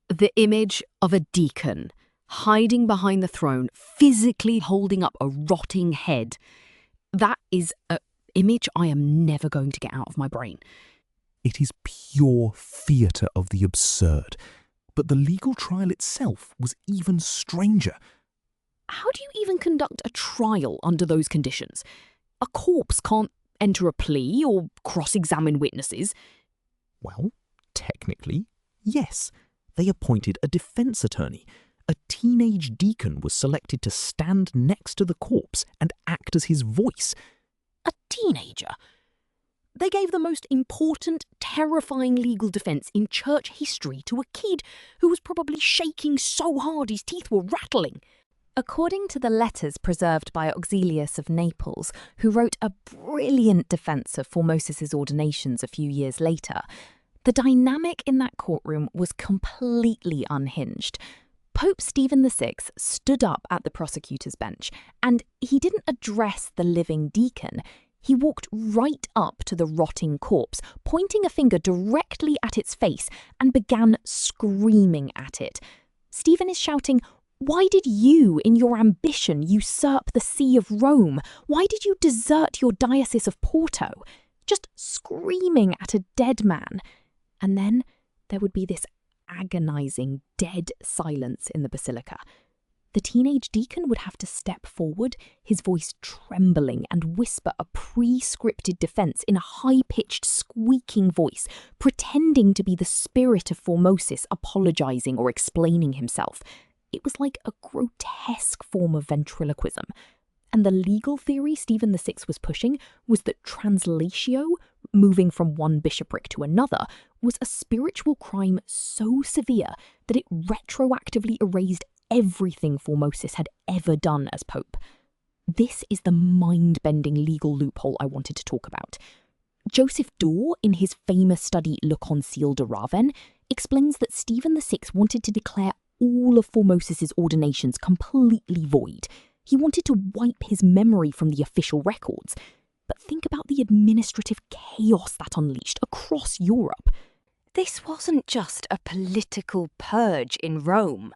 The image of a deacon hiding behind the throne, physically holding up a rotting head. That is an image I am never going to get out of my brain. It is pure theatre of the absurd. But the legal trial itself was even stranger. How do you even conduct a trial under those conditions? A corpse can't enter a plea or cross-examine witnesses. Well, technically, yes. They appointed a defence attorney. A teenage deacon was selected to stand next to the corpse and act as his voice. A teenager? They gave the most important, terrifying legal defence in church history to a kid who was probably shaking so hard his teeth were rattling. According to the letters preserved by Auxilius of Naples, who wrote a brilliant defence of Formosus's ordinations a few years later, the dynamic in that courtroom was completely unhinged. Pope Stephen VI stood up at the prosecutor's bench, and he didn't address the living deacon. He walked right up to the rotting corpse, pointing a finger directly at its face, and began screaming at it. Stephen is shouting, "Why did you, in your ambition, usurp the See of Rome? Why did you desert your diocese of Porto?" Just screaming at a dead man. And then there would be this agonizing, dead silence in the basilica. The teenage deacon would have to step forward, his voice trembling, and whisper a pre-scripted defense in a high-pitched, squeaking voice, pretending to be the spirit of Formosus apologizing or explaining himself. It was like a grotesque form of ventriloquism. And the legal theory Stephen VI was pushing was that translatio, moving from one bishopric to another, was a spiritual crime so severe that it retroactively erased everything Formosus had ever done as pope. This is the mind-bending legal loophole I wanted to talk about. Joseph Daw, in his famous study Le Concile de Ravenne, explains that Stephen VI wanted to declare all of Formosus's ordinations completely void. He wanted to wipe his memory from the official records. But think about the administrative chaos that unleashed across Europe. This wasn't just a political purge in Rome.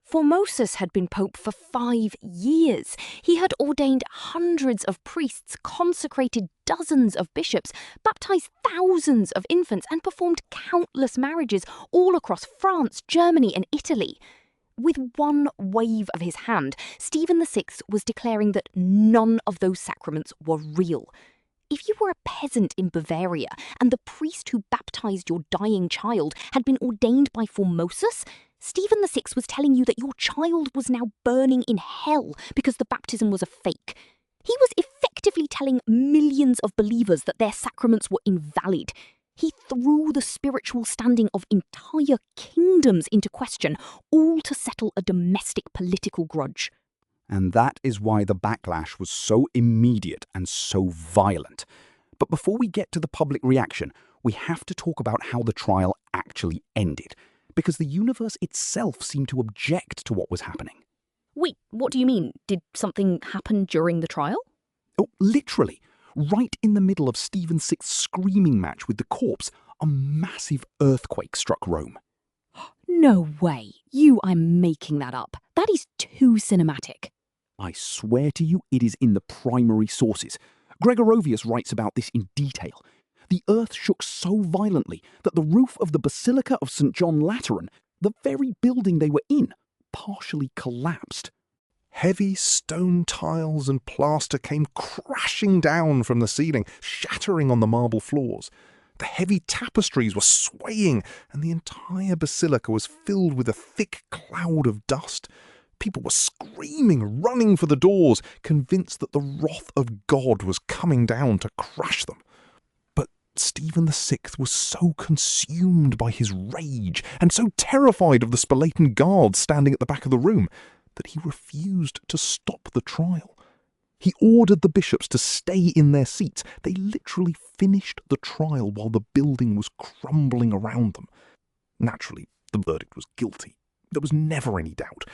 Formosus had been pope for 5 years. He had ordained hundreds of priests, consecrated dozens of bishops, baptized thousands of infants, and performed countless marriages all across France, Germany, and Italy. With one wave of his hand, Stephen VI was declaring that none of those sacraments were real. If you were a peasant in Bavaria and the priest who baptized your dying child had been ordained by Formosus, Stephen VI was telling you that your child was now burning in hell because the baptism was a fake. He was effectively telling millions of believers that their sacraments were invalid. He threw the spiritual standing of entire kingdoms into question, all to settle a domestic political grudge. And that is why the backlash was so immediate and so violent. But before we get to the public reaction, we have to talk about how the trial actually ended, because the universe itself seemed to object to what was happening. Wait, what do you mean? Did something happen during the trial? Oh, literally. Right in the middle of Stephen VI's screaming match with the corpse, a massive earthquake struck Rome. No way. You are making that up. That is too cinematic. I swear to you, it is in the primary sources. Gregorovius writes about this in detail. The earth shook so violently that the roof of the Basilica of St. John Lateran, the very building they were in, partially collapsed. Heavy stone tiles and plaster came crashing down from the ceiling, shattering on the marble floors. The heavy tapestries were swaying, and the entire basilica was filled with a thick cloud of dust. People were screaming, running for the doors, convinced that the wrath of God was coming down to crush them. But Stephen VI was so consumed by his rage and so terrified of the Spoletan guards standing at the back of the room that he refused to stop the trial. He ordered the bishops to stay in their seats. They literally finished the trial while the building was crumbling around them. Naturally, the verdict was guilty. There was never any doubt.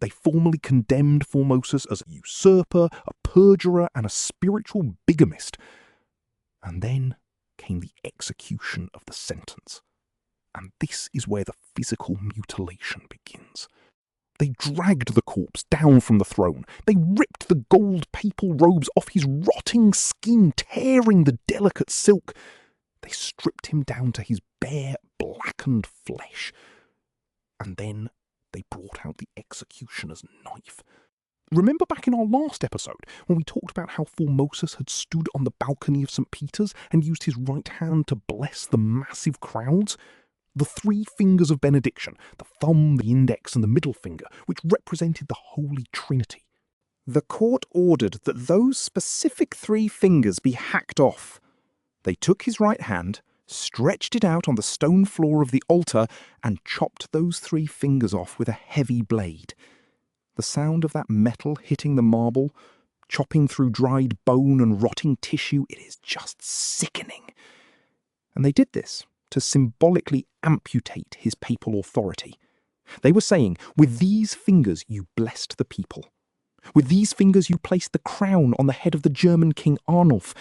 They formally condemned Formosus as a usurper, a perjurer, and a spiritual bigamist. And then came the execution of the sentence. And this is where the physical mutilation begins. They dragged the corpse down from the throne. They ripped the gold papal robes off his rotting skin, tearing the delicate silk. They stripped him down to his bare, blackened flesh. And then they brought out the executioner's knife. Remember back in our last episode when we talked about how Formosus had stood on the balcony of St. Peter's and used his right hand to bless the massive crowds? The 3 fingers of benediction, the thumb, the index, and the middle finger, which represented the Holy Trinity. The court ordered that those specific 3 fingers be hacked off. They took his right hand, stretched it out on the stone floor of the altar, and chopped those 3 fingers off with a heavy blade. The sound of that metal hitting the marble, chopping through dried bone and rotting tissue, it is just sickening. And they did this to symbolically amputate his papal authority. They were saying, with these fingers you blessed the people. With these fingers you placed the crown on the head of the German King Arnulf.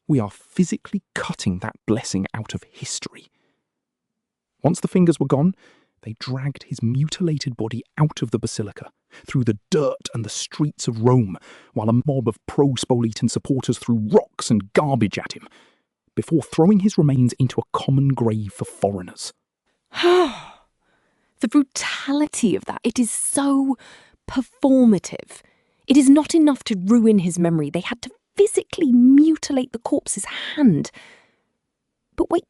We are physically cutting that blessing out of history. Once the fingers were gone, they dragged his mutilated body out of the basilica, through the dirt and the streets of Rome, while a mob of pro-Spoletan supporters threw rocks and garbage at him, before throwing his remains into a common grave for foreigners. The brutality of that, it is so performative. It is not enough to ruin his memory. They had to physically mutilate the corpse's hand. But wait,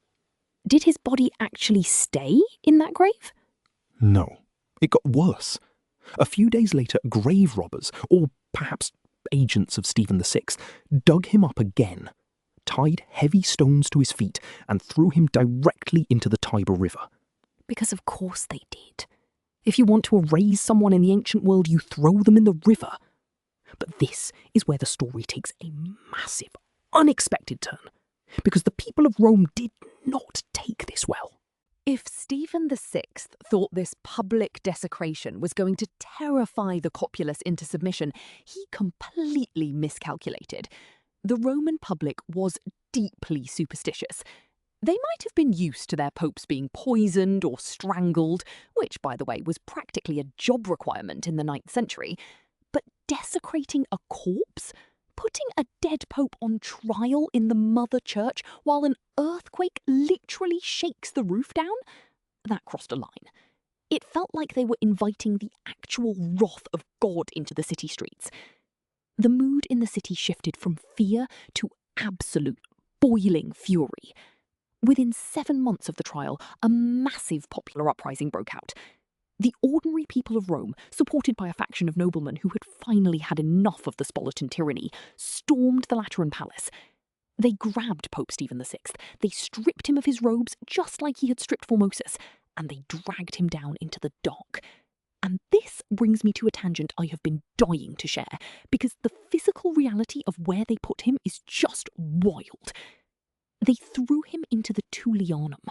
did his body actually stay in that grave? No, it got worse. A few days later, grave robbers, or perhaps agents of Stephen VI, dug him up again, tied heavy stones to his feet, and threw him directly into the Tiber River. Because of course they did. If you want to erase someone in the ancient world, you throw them in the river. But this is where the story takes a massive, unexpected turn, because the people of Rome did not take this well. If Stephen VI thought this public desecration was going to terrify the populace into submission, he completely miscalculated. The Roman public was deeply superstitious. They might have been used to their popes being poisoned or strangled, which, by the way, was practically a job requirement in the 9th century. But desecrating a corpse? Putting a dead pope on trial in the mother church while an earthquake literally shakes the roof down? That crossed a line. It felt like they were inviting the actual wrath of God into the city streets. The mood in the city shifted from fear to absolute boiling fury. Within 7 months of the trial, a massive popular uprising broke out. The ordinary people of Rome, supported by a faction of noblemen who had finally had enough of the Spoletan tyranny, stormed the Lateran palace. They grabbed Pope Stephen VI, they stripped him of his robes just like he had stripped Formosus, and they dragged him down into the dock. And this brings me to a tangent I have been dying to share, because the physical reality of where they put him is just wild. They threw him into the Tullianum.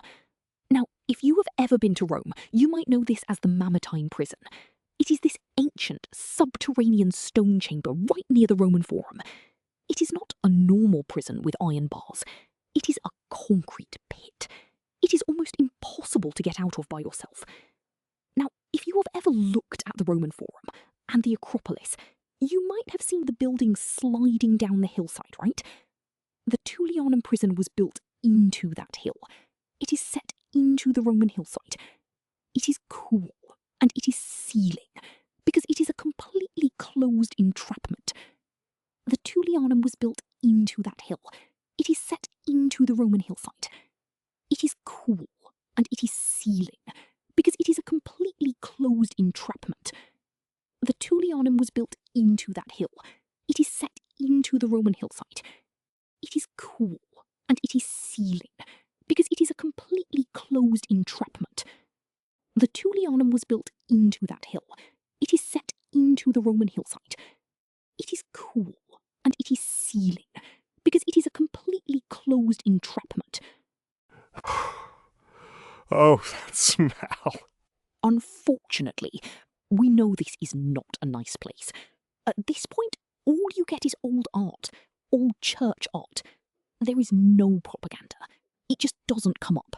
Now, if you have ever been to Rome, you might know this as the Mamertine prison. It is this ancient, subterranean stone chamber right near the Roman Forum. It is not a normal prison with iron bars. It is a concrete pit. It is almost impossible to get out of by yourself. Now, if you have ever looked at the Roman Forum and the Acropolis, you might have seen the buildings sliding down the hillside, right? The Tullianum prison was built into that hill. It is set into the Roman hillside. It is cool, and it is sealing, because it is a completely closed entrapment. The Tullianum was built into that hill. It is set into the Roman hillside. It is cool, and it is sealing, because it is a completely closed entrapment. The Tullianum was built into that hill. It is set into the Roman hillside. It is cool, and it is sealing, because it is a completely closed entrapment. The Tullianum was built into that hill. It is set into the Roman hillside. It is cool, and it is sealing, because it is a completely closed entrapment. Oh, that smell. Unfortunately, we know this is not a nice place. At this point, all you get is old art, old church art. There is no propaganda. It just doesn't come up.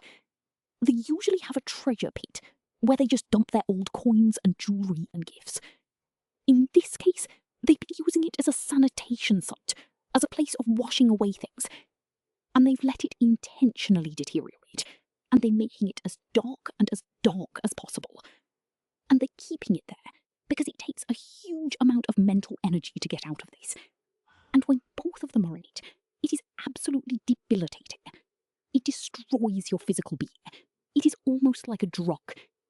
They usually have a treasure pit, where they just dump their old coins and jewellery and gifts. In this case, they've been using it as a sanitation site, as a place of washing away things. And they've let it intentionally deteriorate, and they're making it as dark as possible. And they're keeping it there, because it takes a huge amount of mental energy to get out of this. And when both of them are in it is absolutely debilitating. It destroys your physical being. It is almost like a drug.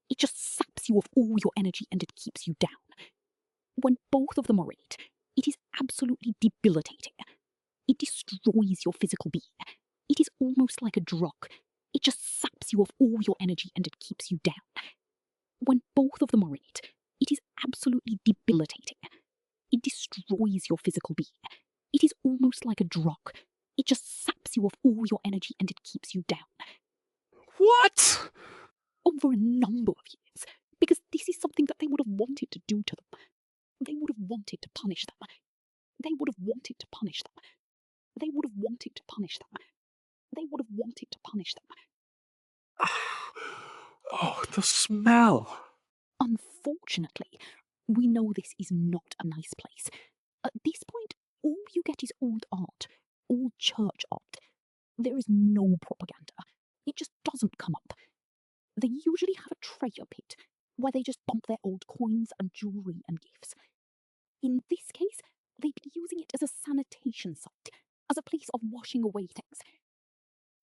It just saps you of all your energy and it keeps you down. When both of them are in it is absolutely debilitating. It destroys your physical being. It is almost like a drug. It just saps you of all your energy and it keeps you down. When both of them are in it is absolutely debilitating. It destroys your physical being. It is almost like a drug. It just saps you of all your energy and it keeps you down. What? Over a number of years, because this is something that they would have wanted to do to them. They would have wanted to punish them. They would have wanted to punish them. They would have wanted to punish them. They would have wanted to punish them. Oh, the smell. Unfortunately, we know this is not a nice place. At this point, all you get is old art, old church art. There is no propaganda. It just doesn't come up. They usually have a treasure pit where they just dump their old coins and jewellery and gifts. In this case, they've been using it as a sanitation site, as a place of washing away things.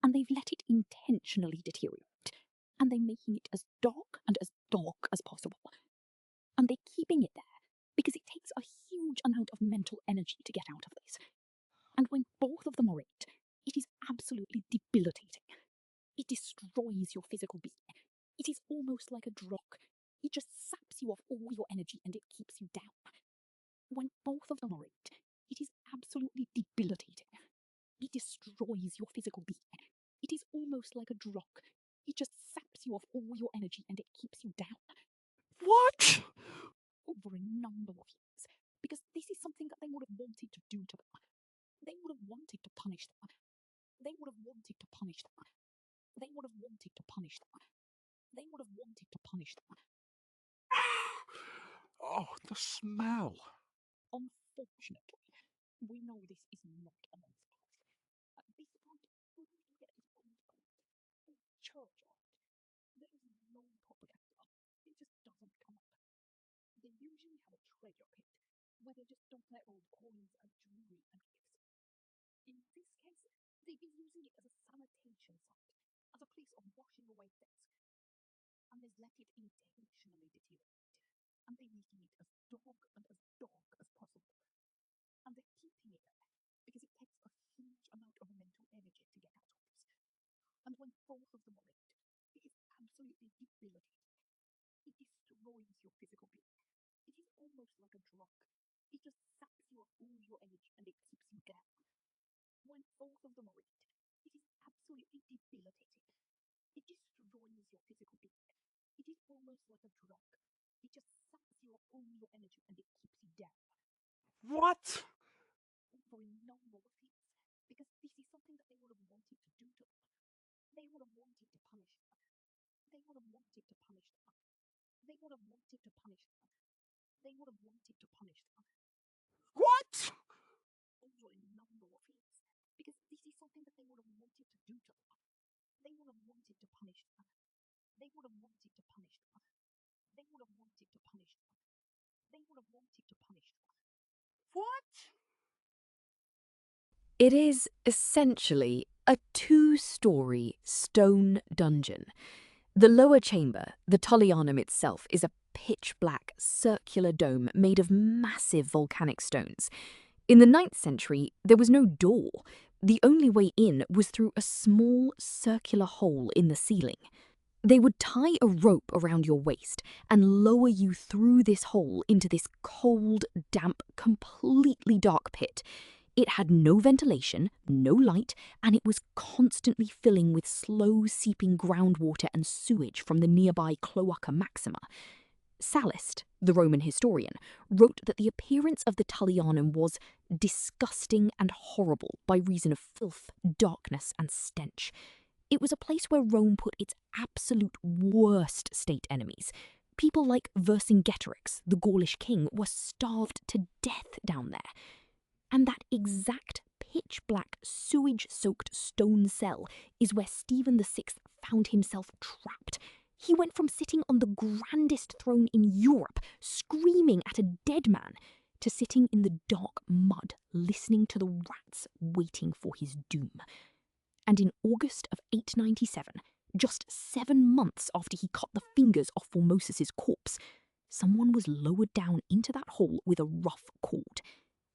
And they've let it intentionally deteriorate. And they're making it as dark as possible. And they're keeping it there because it takes a huge amount of mental energy to get out of this. And when both of them are in it is absolutely debilitating. It destroys your physical being. It is almost like a drug. It just saps you of all your energy and it keeps you down. When both of them are in it is absolutely debilitating. It destroys your physical being. It is almost like a drug. It just saps you of all your energy and it keeps you down. What? Over a number of years. Because this is something that they would have wanted to do to them. They would have wanted to punish them. They would have wanted to punish them. They would have wanted to punish them. They would have wanted to punish them. Oh, the smell. Unfortunately, we know this is not a nice place. At this point, all you get is old church art. There is no propaganda. It just doesn't come up. They usually have a treasure pit where they just dump their old coins and jewellery and gifts. In this case, they've been using it as a sanitation site, as a place of washing away things. And they've let it intentionally deteriorate. And they're making it as dark as possible. And they're keeping it there because it takes a huge amount of mental energy to get out of this. And when both of them are in it is absolutely debilitating. It destroys your physical being. It is almost like a drug. It just saps you of all your energy and it keeps you down. When both of them are in it is absolutely debilitating. It destroys your physical being. It is almost like a drug. It just saps you of all your energy and it keeps you down. What? For a number of years. Because this is something that they would have wanted to do to them. They would have wanted to punish them. They would have wanted to punish them. They would have wanted to punish them. They would have wanted to punish them. What? Over a number of years. Because this is something that they would have wanted to do to them. They would have wanted to punish them. They would have wanted to punish them. They would have wanted to punish them. They would have wanted to punish them. What? It is essentially a two-story stone dungeon. The lower chamber, the Tullianum itself, is a pitch-black circular dome made of massive volcanic stones. In the 9th century, there was no door. The only way in was through a small circular hole in the ceiling. They would tie a rope around your waist and lower you through this hole into this cold, damp, completely dark pit. It had no ventilation, no light, and it was constantly filling with slow-seeping groundwater and sewage from the nearby Cloaca Maxima. Sallust, the Roman historian, wrote that the appearance of the Tullianum was disgusting and horrible by reason of filth, darkness, and stench. It was a place where Rome put its absolute worst state enemies. People like Vercingetorix, the Gaulish king, were starved to death down there. And that exact pitch-black, sewage-soaked stone cell is where Stephen VI found himself trapped. He went from sitting on the grandest throne in Europe, screaming at a dead man, to sitting in the dark mud, listening to the rats waiting for his doom. And in August of 897, just 7 months after he cut the fingers off Formosus's corpse, someone was lowered down into that hole with a rough cord,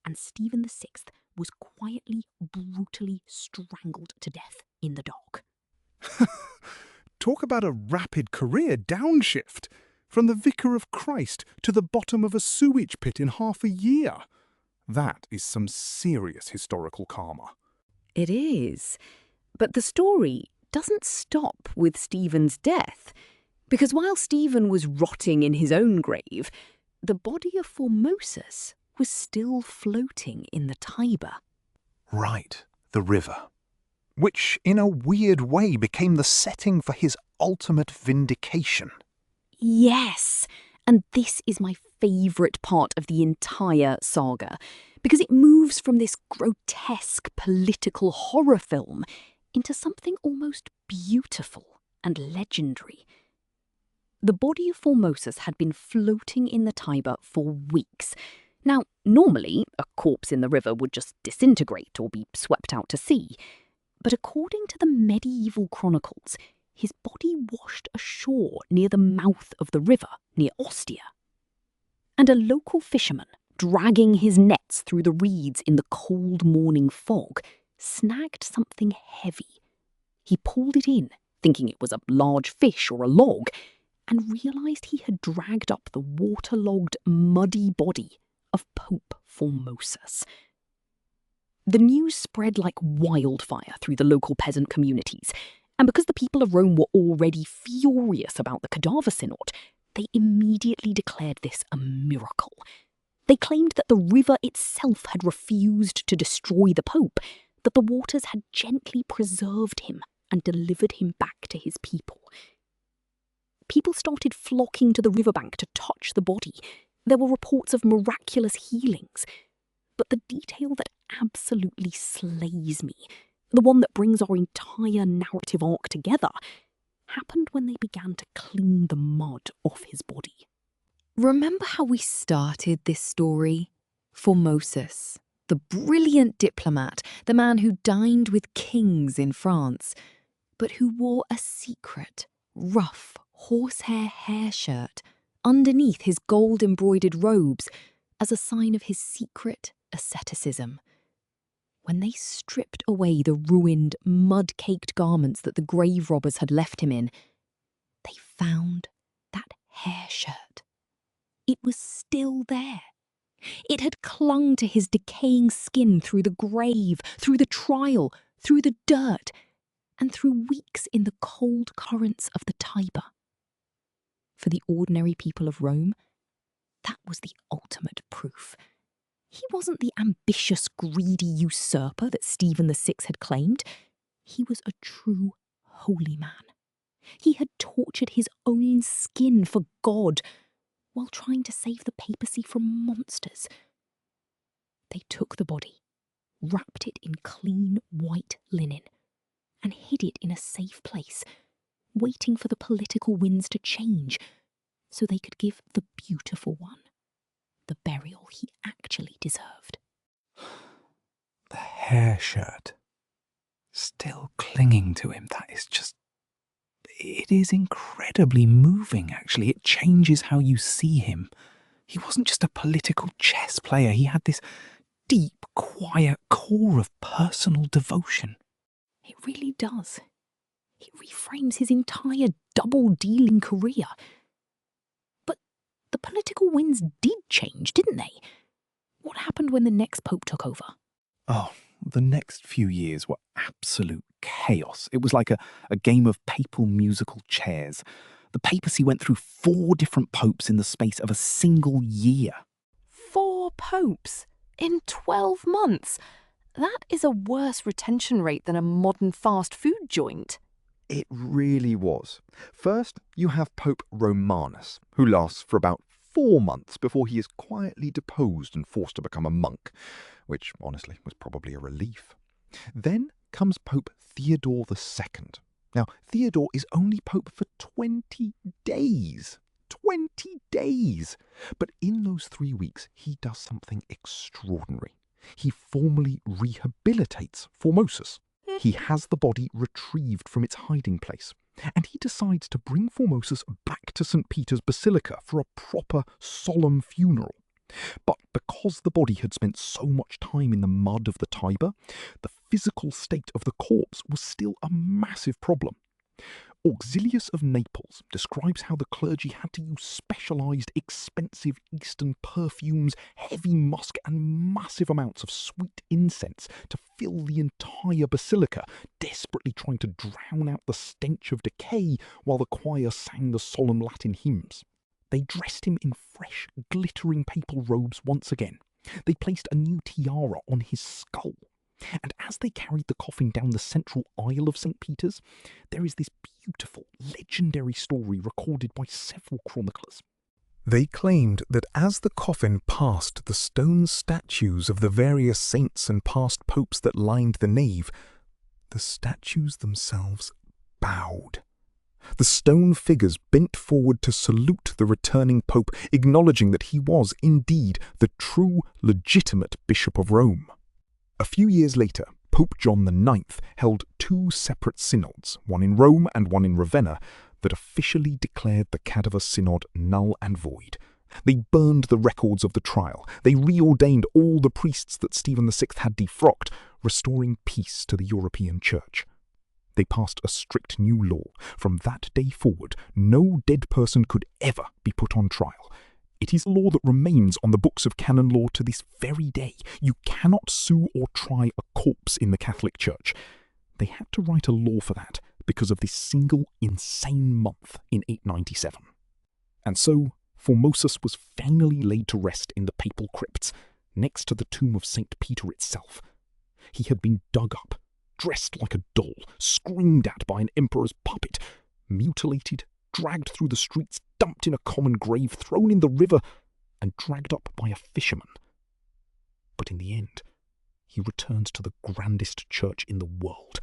and Stephen VI was quietly, brutally strangled to death in the dark. Talk about a rapid career downshift. From the Vicar of Christ to the bottom of a sewage pit in half a year. That is some serious historical karma. It is. But the story doesn't stop with Stephen's death, because while Stephen was rotting in his own grave, the body of Formosus was still floating in the Tiber. Right. the river, which in a weird way became the setting for his ultimate vindication. Yes, and this is my favourite part of the entire saga, because it moves from this grotesque political horror film into something almost beautiful and legendary. The body of Formosus had been floating in the Tiber for weeks. Now, normally, a corpse in the river would just disintegrate or be swept out to sea. But according to the medieval chronicles, his body washed ashore near the mouth of the river, near Ostia. And a local fisherman, dragging his nets through the reeds in the cold morning fog, snagged something heavy. He pulled it in, thinking it was a large fish or a log, and realised he had dragged up the waterlogged, muddy body of Pope Formosus. The news spread like wildfire through the local peasant communities, and because the people of Rome were already furious about the Cadaver Synod, they immediately declared this a miracle. They claimed that the river itself had refused to destroy the Pope, that the waters had gently preserved him and delivered him back to his people. People started flocking to the riverbank to touch the body. There were reports of miraculous healings. But the detail that absolutely slays me, the one that brings our entire narrative arc together, happened when they began to clean the mud off his body. Remember how we started this story? Formosus, the brilliant diplomat, the man who dined with kings in France, but who wore a secret, rough, horsehair hair shirt underneath his gold-embroidered robes as a sign of his secret asceticism. When they stripped away the ruined, mud-caked garments that the grave robbers had left him in, they found that hair shirt. It was still there. It had clung to his decaying skin through the grave, through the trial, through the dirt, and through weeks in the cold currents of the Tiber. For the ordinary people of Rome, that was the ultimate proof. He wasn't the ambitious, greedy usurper that Stephen VI had claimed. He was a true holy man. He had tortured his own skin for God while trying to save the papacy from monsters. They took the body, wrapped it in clean white linen, and hid it in a safe place, waiting for the political winds to change so they could give the beautiful one the burial he actually deserved. The hair shirt, still clinging to him, that is just... It is incredibly moving, actually. It changes how you see him. He wasn't just a political chess player. He had this deep, quiet core of personal devotion. It really does. It reframes his entire double-dealing career. But the political winds did change, didn't they? What happened when the next pope took over? Oh, the next few years were absolute chaos. It was like a game of papal musical chairs. The papacy went through 4 different popes in the space of a single year. 4 popes in 12 months? That is a worse retention rate than a modern fast food joint. It really was. First, you have Pope Romanus, who lasts for about 4 months before he is quietly deposed and forced to become a monk, which, honestly, was probably a relief. Then comes Pope Theodore II. Now, Theodore is only pope for 20 days. 20 days! But in those 3 weeks, he does something extraordinary. He formally rehabilitates Formosus. He has the body retrieved from its hiding place, and he decides to bring Formosus back to St. Peter's Basilica for a proper, solemn funeral. But because the body had spent so much time in the mud of the Tiber, the physical state of the corpse was still a massive problem. Auxilius of Naples describes how the clergy had to use specialised, expensive Eastern perfumes, heavy musk and massive amounts of sweet incense to fill the entire basilica, desperately trying to drown out the stench of decay while the choir sang the solemn Latin hymns. They dressed him in fresh, glittering papal robes once again. They placed a new tiara on his skull. And as they carried the coffin down the central aisle of St. Peter's, there is this beautiful, legendary story recorded by several chroniclers. They claimed that as the coffin passed the stone statues of the various saints and past popes that lined the nave, the statues themselves bowed. The stone figures bent forward to salute the returning pope, acknowledging that he was indeed the true, legitimate Bishop of Rome. A few years later, Pope John IX held two separate synods, one in Rome and one in Ravenna, that officially declared the Cadaver Synod null and void. They burned the records of the trial. They reordained all the priests that Stephen VI had defrocked, restoring peace to the European Church. They passed a strict new law. From that day forward, no dead person could ever be put on trial. It is a law that remains on the books of canon law to this very day. You cannot sue or try a corpse in the Catholic Church. They had to write a law for that because of this single insane month in 897. And so, Formosus was finally laid to rest in the papal crypts, next to the tomb of St. Peter itself. He had been dug up, dressed like a doll, screamed at by an emperor's puppet, mutilated, dragged through the streets, dumped in a common grave, thrown in the river, and dragged up by a fisherman. But in the end, he returned to the grandest church in the world.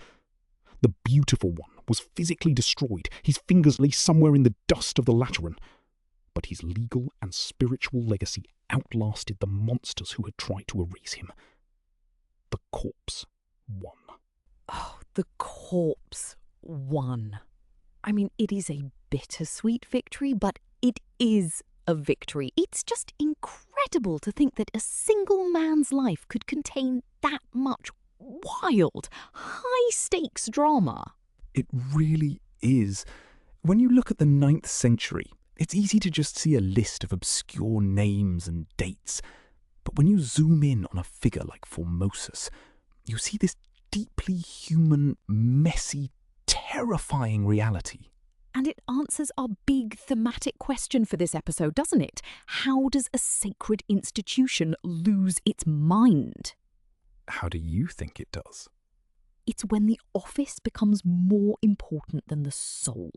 The beautiful one was physically destroyed. His fingers lay somewhere in the dust of the Lateran. But his legal and spiritual legacy outlasted the monsters who had tried to erase him. The corpse won. Oh, the corpse won. I mean, it is a bittersweet victory, but it is a victory. It's just incredible to think that a single man's life could contain that much wild, high-stakes drama. It really is. When you look at the 9th century, it's easy to just see a list of obscure names and dates. But when you zoom in on a figure like Formosus, you see this deeply human, messy, terrifying reality. And it answers our big thematic question for this episode, doesn't it? How does a sacred institution lose its mind? How do you think it does? It's when the office becomes more important than the soul.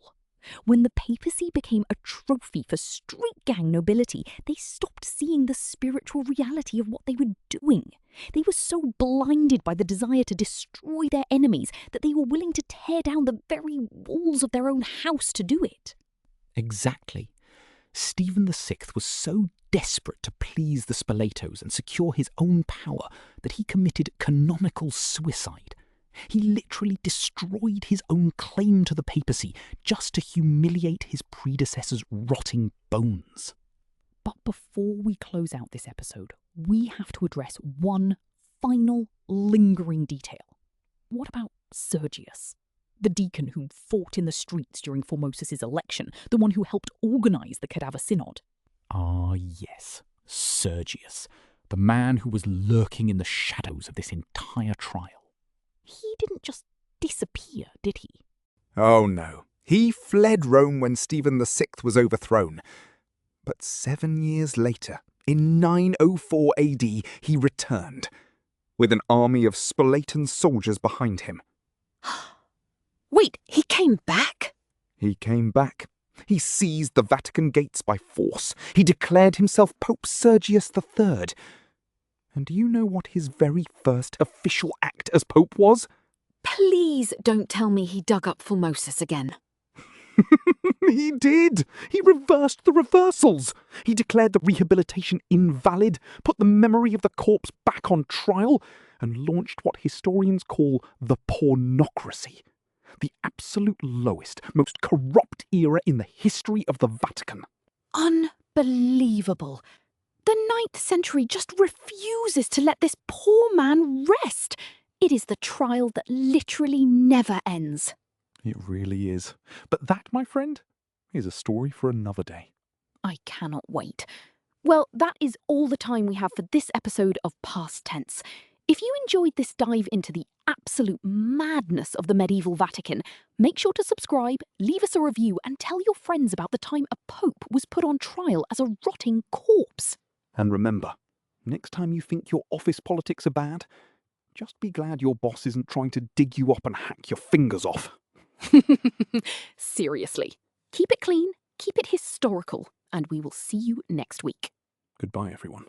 When the papacy became a trophy for street gang nobility, they stopped seeing the spiritual reality of what they were doing. They were so blinded by the desire to destroy their enemies that they were willing to tear down the very walls of their own house to do it. Exactly. Stephen VI was so desperate to please the Spoletos and secure his own power that he committed canonical suicide. He literally destroyed his own claim to the papacy just to humiliate his predecessor's rotting bones. But before we close out this episode, we have to address one final lingering detail. What about Sergius? The deacon who fought in the streets during Formosus' election, the one who helped organise the Cadaver Synod. Ah, yes, Sergius, the man who was lurking in the shadows of this entire trial. He didn't just disappear, did he? Oh no, he fled Rome when Stephen VI was overthrown. But 7 years later, in 904 AD, he returned, with an army of Spoletan soldiers behind him. Wait, he came back? He came back. He seized the Vatican gates by force. He declared himself Pope Sergius III. And do you know what his very first official act as Pope was? Please don't tell me he dug up Formosus again. He did! He reversed the reversals! He declared the rehabilitation invalid, put the memory of the corpse back on trial, and launched what historians call the pornocracy, the absolute lowest, most corrupt era in the history of the Vatican. Unbelievable. The 9th century just refuses to let this poor man rest. It is the trial that literally never ends. It really is. But that, my friend, is a story for another day. I cannot wait. Well, that is all the time we have for this episode of Past Tense. If you enjoyed this dive into the absolute madness of the medieval Vatican, make sure to subscribe, leave us a review, and tell your friends about the time a pope was put on trial as a rotting corpse. And remember, next time you think your office politics are bad, Just be glad your boss isn't trying to dig you up and hack your fingers off. Seriously. Keep it clean, keep it historical, and we will see you next week. Goodbye, everyone.